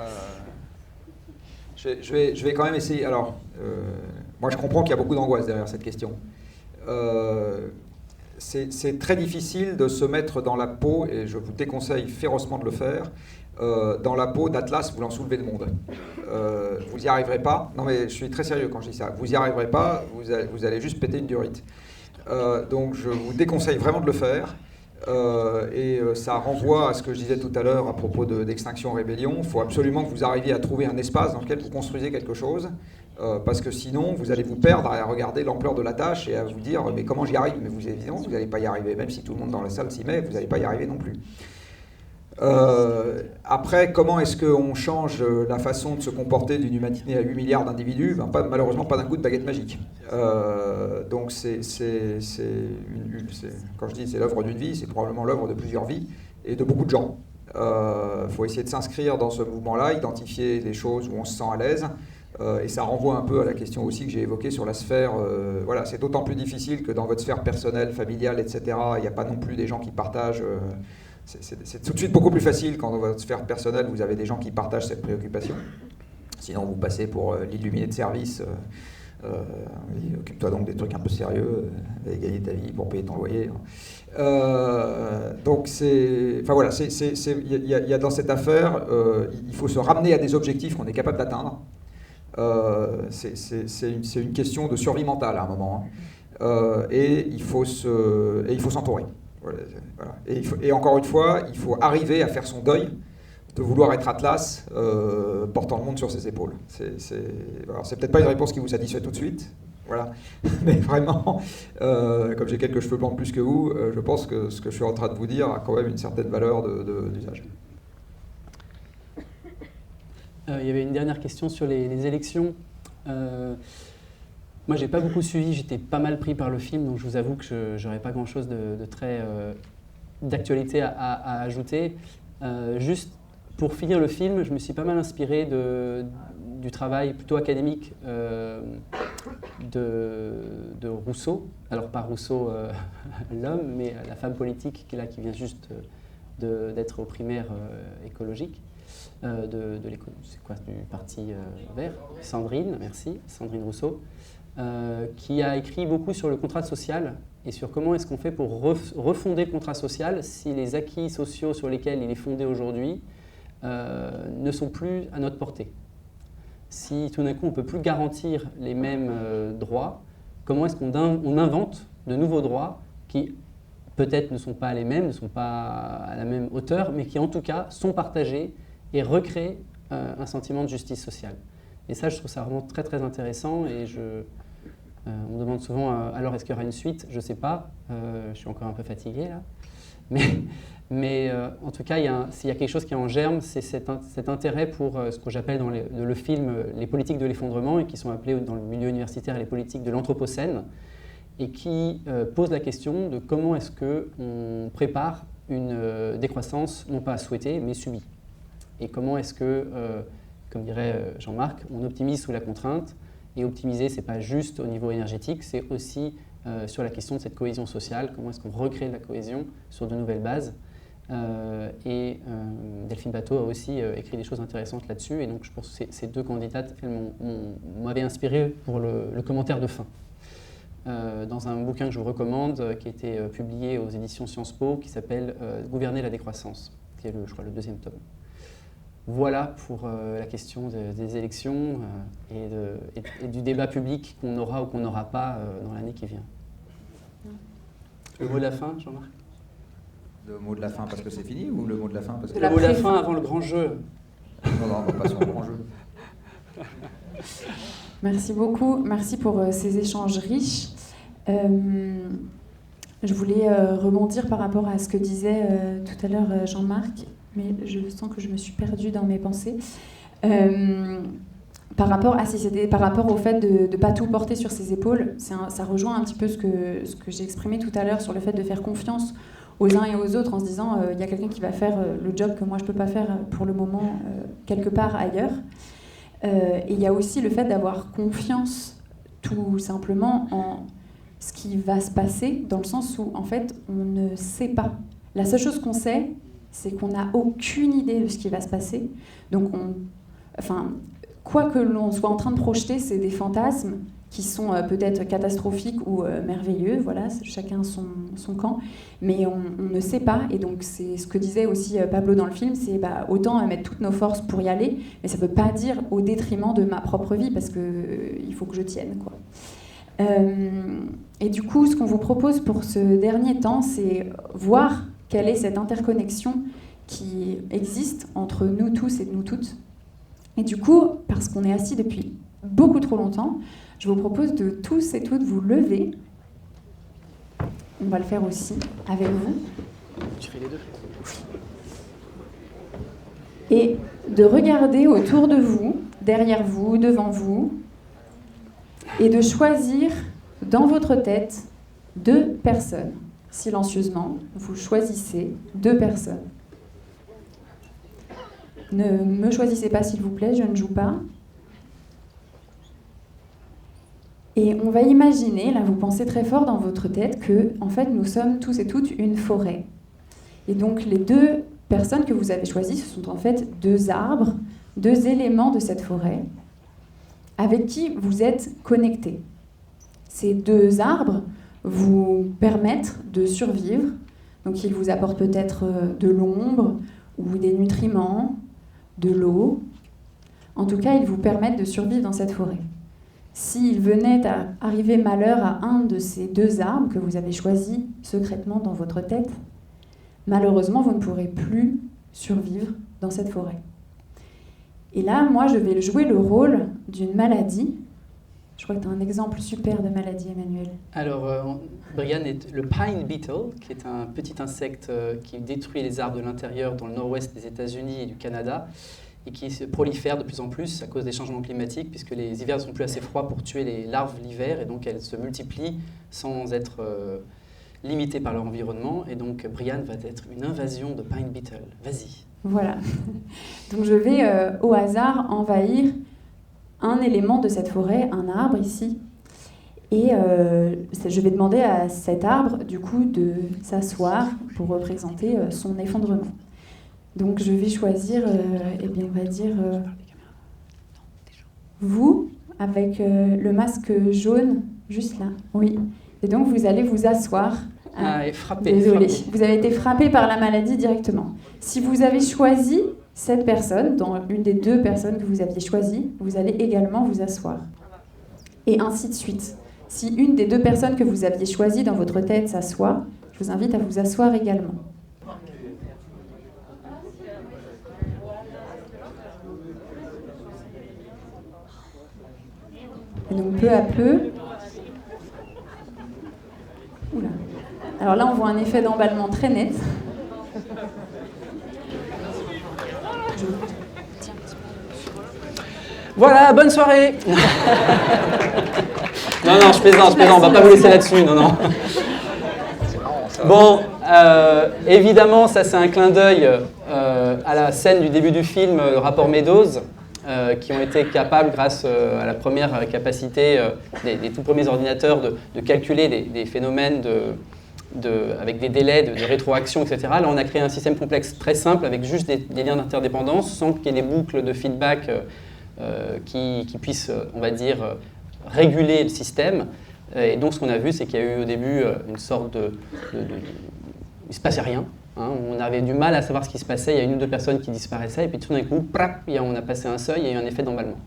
Je vais quand même essayer. Alors, moi je comprends qu'il y a beaucoup d'angoisse derrière cette question. C'est très difficile de se mettre dans la peau, et je vous déconseille férocement de le faire, dans la peau d'Atlas voulant soulever le monde. Vous n'y arriverez pas. Non mais je suis très sérieux quand je dis ça. Vous n'y arriverez pas, vous allez juste péter une durite. Donc je vous déconseille vraiment de le faire. Ça renvoie à ce que je disais tout à l'heure à propos d'Extinction Rébellion. Il faut absolument que vous arriviez à trouver un espace dans lequel vous construisez quelque chose, parce que sinon vous allez vous perdre à regarder l'ampleur de la tâche et à vous dire mais comment j'y arrive? Mais vous évidemment vous n'allez pas y arriver, même si tout le monde dans la salle s'y met, vous n'allez pas y arriver non plus. Après, comment est-ce qu'on change la façon de se comporter d'une humanité à 8 milliards d'individus? Malheureusement pas d'un coup de baguette magique. Donc quand je dis c'est l'œuvre d'une vie, c'est probablement l'œuvre de plusieurs vies et de beaucoup de gens. Faut essayer de s'inscrire dans ce mouvement-là, identifier les choses où on se sent à l'aise. Et ça renvoie un peu à la question aussi que j'ai évoquée sur la sphère. Voilà, c'est d'autant plus difficile que dans votre sphère personnelle, familiale, etc., il n'y a pas non plus des gens qui partagent... C'est tout de suite beaucoup plus facile quand dans votre sphère personnelle, vous avez des gens qui partagent cette préoccupation. Sinon, vous passez pour l'illuminé de service. Occupe-toi donc des trucs un peu sérieux et gagner ta vie pour payer ton loyer. Donc, enfin voilà, il y a dans cette affaire, il faut se ramener à des objectifs qu'on est capable d'atteindre. C'est une question de survie mentale à un moment. Hein. Et il faut s'entourer. Voilà. Et encore une fois, il faut arriver à faire son deuil de vouloir être Atlas portant le monde sur ses épaules. C'est peut-être pas une réponse qui vous satisfait tout de suite, voilà. Mais vraiment, comme j'ai quelques cheveux blancs de plus que vous, je pense que ce que je suis en train de vous dire a quand même une certaine valeur d'usage. Il y avait une dernière question sur les élections. Moi, j'ai pas beaucoup suivi, j'étais pas mal pris par le film, donc je vous avoue que je n'aurais pas grand-chose de très d'actualité à ajouter. Juste pour finir le film, je me suis pas mal inspiré du travail plutôt académique de Rousseau. Alors pas Rousseau l'homme, mais la femme politique qui vient juste d'être au primaire écologique c'est quoi, du Parti Vert. Sandrine, merci, Sandrine Rousseau, qui a écrit beaucoup sur le contrat social et sur comment est-ce qu'on fait pour refonder le contrat social si les acquis sociaux sur lesquels il est fondé aujourd'hui ne sont plus à notre portée. Si tout d'un coup on ne peut plus garantir les mêmes droits, comment est-ce qu'on invente de nouveaux droits qui peut-être ne sont pas les mêmes, ne sont pas à la même hauteur, mais qui en tout cas sont partagés et recréent un sentiment de justice sociale. Et ça, je trouve ça vraiment très très intéressant et on me demande souvent alors est-ce qu'il y aura une suite? Je ne sais pas, je suis encore un peu fatigué là. Mais en tout cas, s'il y a quelque chose qui est en germe, c'est cet intérêt pour ce que j'appelle dans le film les politiques de l'effondrement et qui sont appelées dans le milieu universitaire les politiques de l'anthropocène et qui posent la question de comment est-ce qu'on prépare une décroissance non pas souhaitée mais subie. Et comment est-ce que, comme dirait Jean-Marc, on optimise sous la contrainte. Et optimiser, ce n'est pas juste au niveau énergétique, c'est aussi sur la question de cette cohésion sociale. Comment est-ce qu'on recrée de la cohésion sur de nouvelles bases. Delphine Batho a aussi écrit des choses intéressantes là-dessus. Et donc, je pense que ces deux candidates, elles m'avaient inspiré pour le commentaire de fin. Dans un bouquin que je vous recommande, qui a été publié aux éditions Sciences Po, qui s'appelle « Gouverner la décroissance », qui est, je crois, le 2e tome. Voilà pour la question des élections et du débat public qu'on aura ou qu'on n'aura pas dans l'année qui vient. Le mot de la fin, Jean-Marc? Le mot de la fin parce que c'est fini ou le mot de la fin parce que... Le mot de la fin avant le grand jeu. Non, passons au grand jeu. Merci beaucoup, merci pour ces échanges riches. Je voulais rebondir par rapport à ce que disait tout à l'heure Jean-Marc, mais je sens que je me suis perdue dans mes pensées. Par rapport au fait de ne pas tout porter sur ses épaules, ça rejoint un petit peu ce que j'ai exprimé tout à l'heure sur le fait de faire confiance aux uns et aux autres en se disant il y a quelqu'un qui va faire le job que moi je ne peux pas faire pour le moment quelque part ailleurs. Et il y a aussi le fait d'avoir confiance tout simplement en ce qui va se passer, dans le sens où en fait on ne sait pas. La seule chose qu'on sait, c'est qu'on n'a aucune idée de ce qui va se passer. Donc quoi que l'on soit en train de projeter, c'est des fantasmes qui sont peut-être catastrophiques ou merveilleux, voilà, chacun son camp, mais on ne sait pas, et donc c'est ce que disait aussi Pablo dans le film, c'est autant mettre toutes nos forces pour y aller, mais ça ne veut pas dire au détriment de ma propre vie, parce qu'il faut que je tienne, quoi. Et du coup, ce qu'on vous propose pour ce dernier temps, c'est voir quelle est cette interconnexion qui existe entre nous tous et nous toutes. Et du coup, parce qu'on est assis depuis beaucoup trop longtemps, je vous propose de tous et toutes vous lever. On va le faire aussi avec vous. Tu fais les deux. Et de regarder autour de vous, derrière vous, devant vous, et de choisir dans votre tête 2 personnes. Silencieusement, vous choisissez 2 personnes. Ne me choisissez pas, s'il vous plaît, je ne joue pas. Et on va imaginer, là vous pensez très fort dans votre tête, que en fait nous sommes tous et toutes une forêt. Et donc les 2 personnes que vous avez choisies, ce sont en fait 2 arbres, 2 éléments de cette forêt, avec qui vous êtes connectés. Ces 2 arbres vous permettent de survivre, donc ils vous apportent peut-être de l'ombre ou des nutriments, de l'eau. En tout cas, ils vous permettent de survivre dans cette forêt. S'il venait à arriver malheur à un de ces 2 arbres que vous avez choisis secrètement dans votre tête, malheureusement, vous ne pourrez plus survivre dans cette forêt. Et là, moi, je vais jouer le rôle d'une maladie. Je crois que tu as un exemple super de maladie, Emmanuel. Alors, Brian est le pine beetle, qui est un petit insecte qui détruit les arbres de l'intérieur dans le nord-ouest des États-Unis et du Canada, et qui se prolifère de plus en plus à cause des changements climatiques, puisque les hivers ne sont plus assez froids pour tuer les larves l'hiver, et donc elles se multiplient sans être limitées par leur environnement. Et donc, Brian va être une invasion de pine beetle. Vas-y. Voilà. Donc je vais au hasard envahir un élément de cette forêt, un arbre ici. Et je vais demander à cet arbre, du coup, de s'asseoir pour représenter son effondrement. Donc je vais choisir, on va dire, vous, avec le masque jaune, juste là. Oui. Et donc vous allez vous asseoir. Et frappé. Désolée, vous avez été frappé par la maladie directement. Si vous avez choisi cette personne, dans une des 2 personnes que vous aviez choisies, vous allez également vous asseoir. Et ainsi de suite. Si une des 2 personnes que vous aviez choisies dans votre tête s'assoit, je vous invite à vous asseoir également. Et donc peu à peu... Oula. Alors là, on voit un effet d'emballement très net. Voilà, bonne soirée. Non, je plaisante, on va pas vous laisser là-dessus, non. Bon, évidemment, ça c'est un clin d'œil à la scène du début du film, le rapport Meadows, qui ont été capables, grâce à la première capacité des tout premiers ordinateurs, de calculer des phénomènes avec des délais de rétroaction, etc. Là, on a créé un système complexe très simple, avec juste des liens d'interdépendance, sans qu'il y ait des boucles de feedback qui puissent, on va dire, réguler le système. Et donc, ce qu'on a vu, c'est qu'il y a eu au début une sorte il ne se passait rien. Hein, on avait du mal à savoir ce qui se passait. Il y a 1 ou 2 personnes qui disparaissaient, et puis tout d'un coup, on a passé un seuil, il y a eu un effet d'emballement.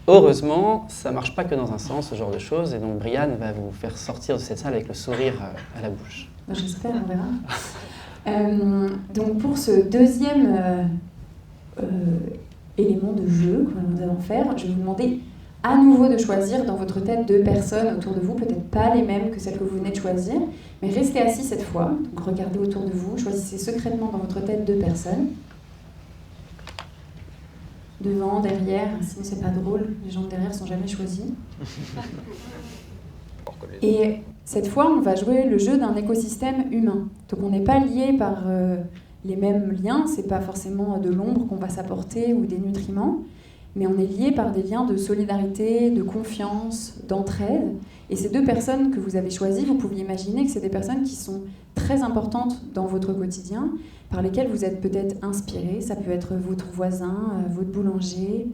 Heureusement, ça ne marche pas que dans un sens, ce genre de choses, et donc Brian va vous faire sortir de cette salle avec le sourire à la bouche. J'espère, on verra. Donc pour ce deuxième élément de jeu que nous allons faire, je vais vous demander à nouveau de choisir dans votre tête 2 personnes autour de vous, peut-être pas les mêmes que celles que vous venez de choisir, mais restez assis cette fois, donc regardez autour de vous, choisissez secrètement dans votre tête 2 personnes. Devant, derrière, sinon c'est pas drôle, les gens de derrière sont jamais choisis. Et cette fois, on va jouer le jeu d'un écosystème humain. Donc on n'est pas lié par les mêmes liens, c'est pas forcément de l'ombre qu'on va s'apporter ou des nutriments, mais on est lié par des liens de solidarité, de confiance, d'entraide. Et ces 2 personnes que vous avez choisies, vous pouvez imaginer que c'est des personnes qui sont très importantes dans votre quotidien, par lesquelles vous êtes peut-être inspiré. Ça peut être votre voisin, votre boulanger,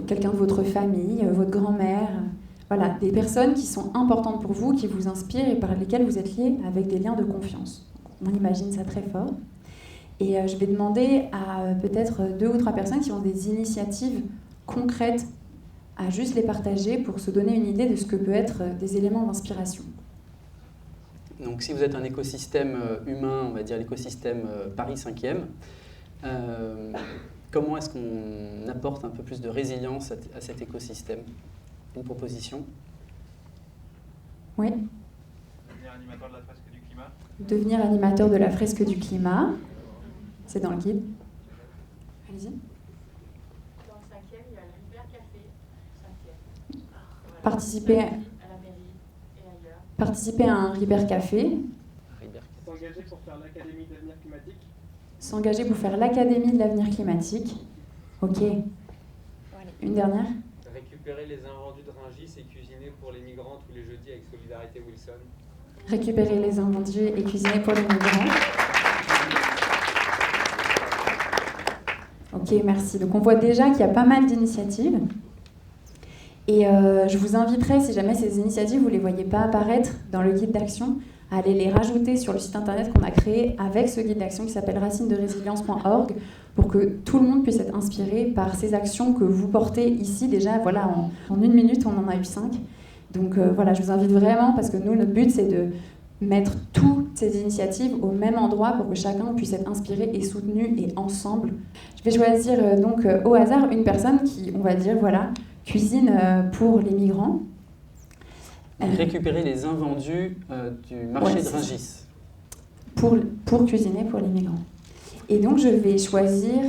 quelqu'un de votre famille, votre grand-mère. Voilà, des personnes qui sont importantes pour vous, qui vous inspirent et par lesquelles vous êtes liés avec des liens de confiance. On imagine ça très fort. Et je vais demander à peut-être 2 ou 3 personnes qui ont des initiatives concrètes à juste les partager pour se donner une idée de ce que peut être des éléments d'inspiration. Donc si vous êtes un écosystème humain, on va dire l'écosystème Paris 5e, comment est-ce qu'on apporte un peu plus de résilience à cet écosystème? Une proposition? Oui. Devenir animateur de la fresque du climat. Devenir animateur de la fresque du climat. C'est dans le guide. Allez-y. Dans le 5e, il y a l'Hyper Café. 5e. Participer à la mairie et ailleurs. Participer à un Hyper Café. S'engager pour faire l'Académie de l'avenir climatique. S'engager pour faire l'Académie de l'avenir climatique. Ok. Une dernière. Récupérer les invendus de Rungis et cuisiner pour les migrants tous les jeudis avec Solidarité Wilson. Récupérer les invendus et cuisiner pour les migrants. Ok, merci. Donc on voit déjà qu'il y a pas mal d'initiatives. Et je vous inviterai, si jamais ces initiatives, vous ne les voyez pas apparaître dans le guide d'action, à aller les rajouter sur le site internet qu'on a créé avec ce guide d'action qui s'appelle racinesderesilience.org pour que tout le monde puisse être inspiré par ces actions que vous portez ici. Déjà, voilà, en 1 minute, on en a eu 5. Donc voilà, je vous invite vraiment, parce que nous, notre but, c'est de mettre toutes ces initiatives au même endroit pour que chacun puisse être inspiré et soutenu et ensemble. Je vais choisir donc au hasard une personne qui, on va dire, voilà, cuisine pour les migrants. Récupérer les invendus du marché de Rungis. Pour cuisiner pour les migrants. Et donc je vais choisir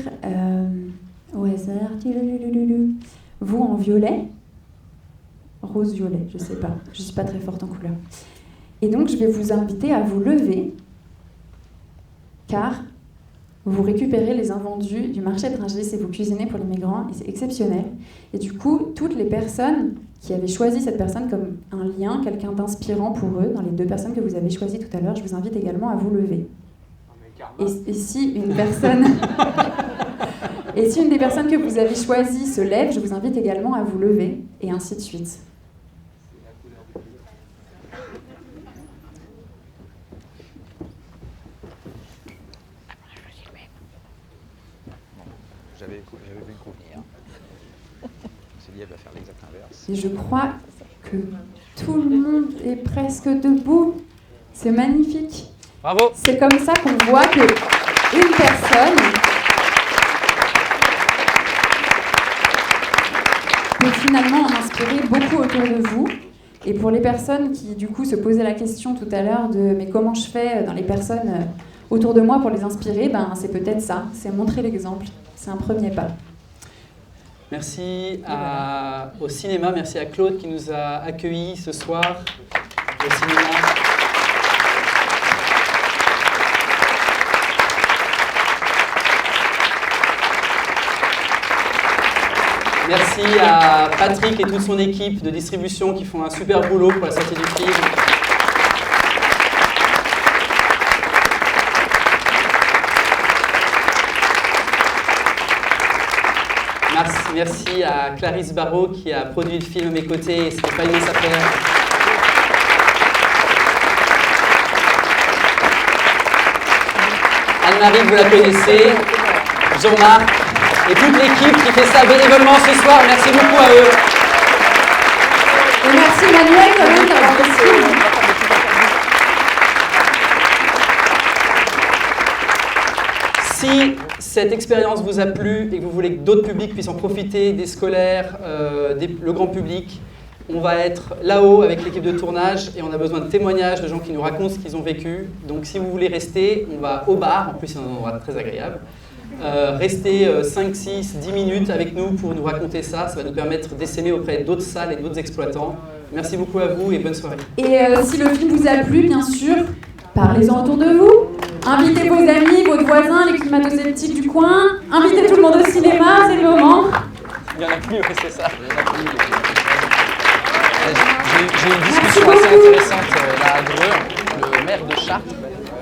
au hasard, vous en violet, rose-violet, je sais pas, je suis pas très forte en couleur. Et donc je vais vous inviter à vous lever, car vous récupérez les invendus du marché de Rungis et vous cuisinez pour les migrants, et c'est exceptionnel. Et du coup, toutes les personnes qui avaient choisi cette personne comme un lien, quelqu'un d'inspirant pour eux, dans les 2 personnes que vous avez choisies tout à l'heure, je vous invite également à vous lever. Et si une personne... Et si une des personnes que vous avez choisies se lève, je vous invite également à vous lever, et ainsi de suite. J'avais vu convenir. C'est dit, elle va faire l'exact inverse. Et je crois que tout le monde est presque debout. C'est magnifique. Bravo. C'est comme ça qu'on voit que une personne peut finalement en inspirer beaucoup autour de vous. Et pour les personnes qui, du coup, se posaient la question tout à l'heure de « mais comment je fais dans les personnes autour de moi pour les inspirer ?» Ben, c'est peut-être ça, c'est montrer l'exemple. C'est un premier pas. Merci au cinéma, merci à Claude qui nous a accueillis ce soir au cinéma. Merci à Patrick et toute son équipe de distribution qui font un super boulot pour la sortie du film. Merci à Clarisse Barrault qui a produit le film à mes côtés et c'était pas une mince affaire. Anne-Marie, vous la connaissez, Jean-Marc et toute l'équipe qui fait ça bénévolement ce soir, merci beaucoup à eux. Et merci Emmanuel quand même d'avoir fait ce film. Si cette expérience vous a plu et que vous voulez que d'autres publics puissent en profiter, des scolaires, le grand public, on va être là-haut avec l'équipe de tournage et on a besoin de témoignages de gens qui nous racontent ce qu'ils ont vécu. Donc si vous voulez rester, on va au bar, en plus c'est un endroit très agréable. Restez 5, 6, 10 minutes avec nous pour nous raconter ça. Ça va nous permettre d'essaimer auprès d'autres salles et d'autres exploitants. Merci beaucoup à vous et bonne soirée. Et si le film vous a plu, bien sûr, parlez-en autour de vous. Invitez vos amis, vos voisins, les climato-sceptiques du coin. Invitez tout le monde au cinéma, c'est le moment. Il y en a plus, oui, c'est ça. J'ai eu une discussion assez intéressante là à Dreux, le maire de Chartres,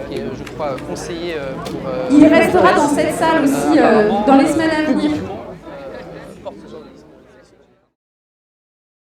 qui est, je crois, conseiller pour... Il restera dans cette salle aussi dans les semaines à venir.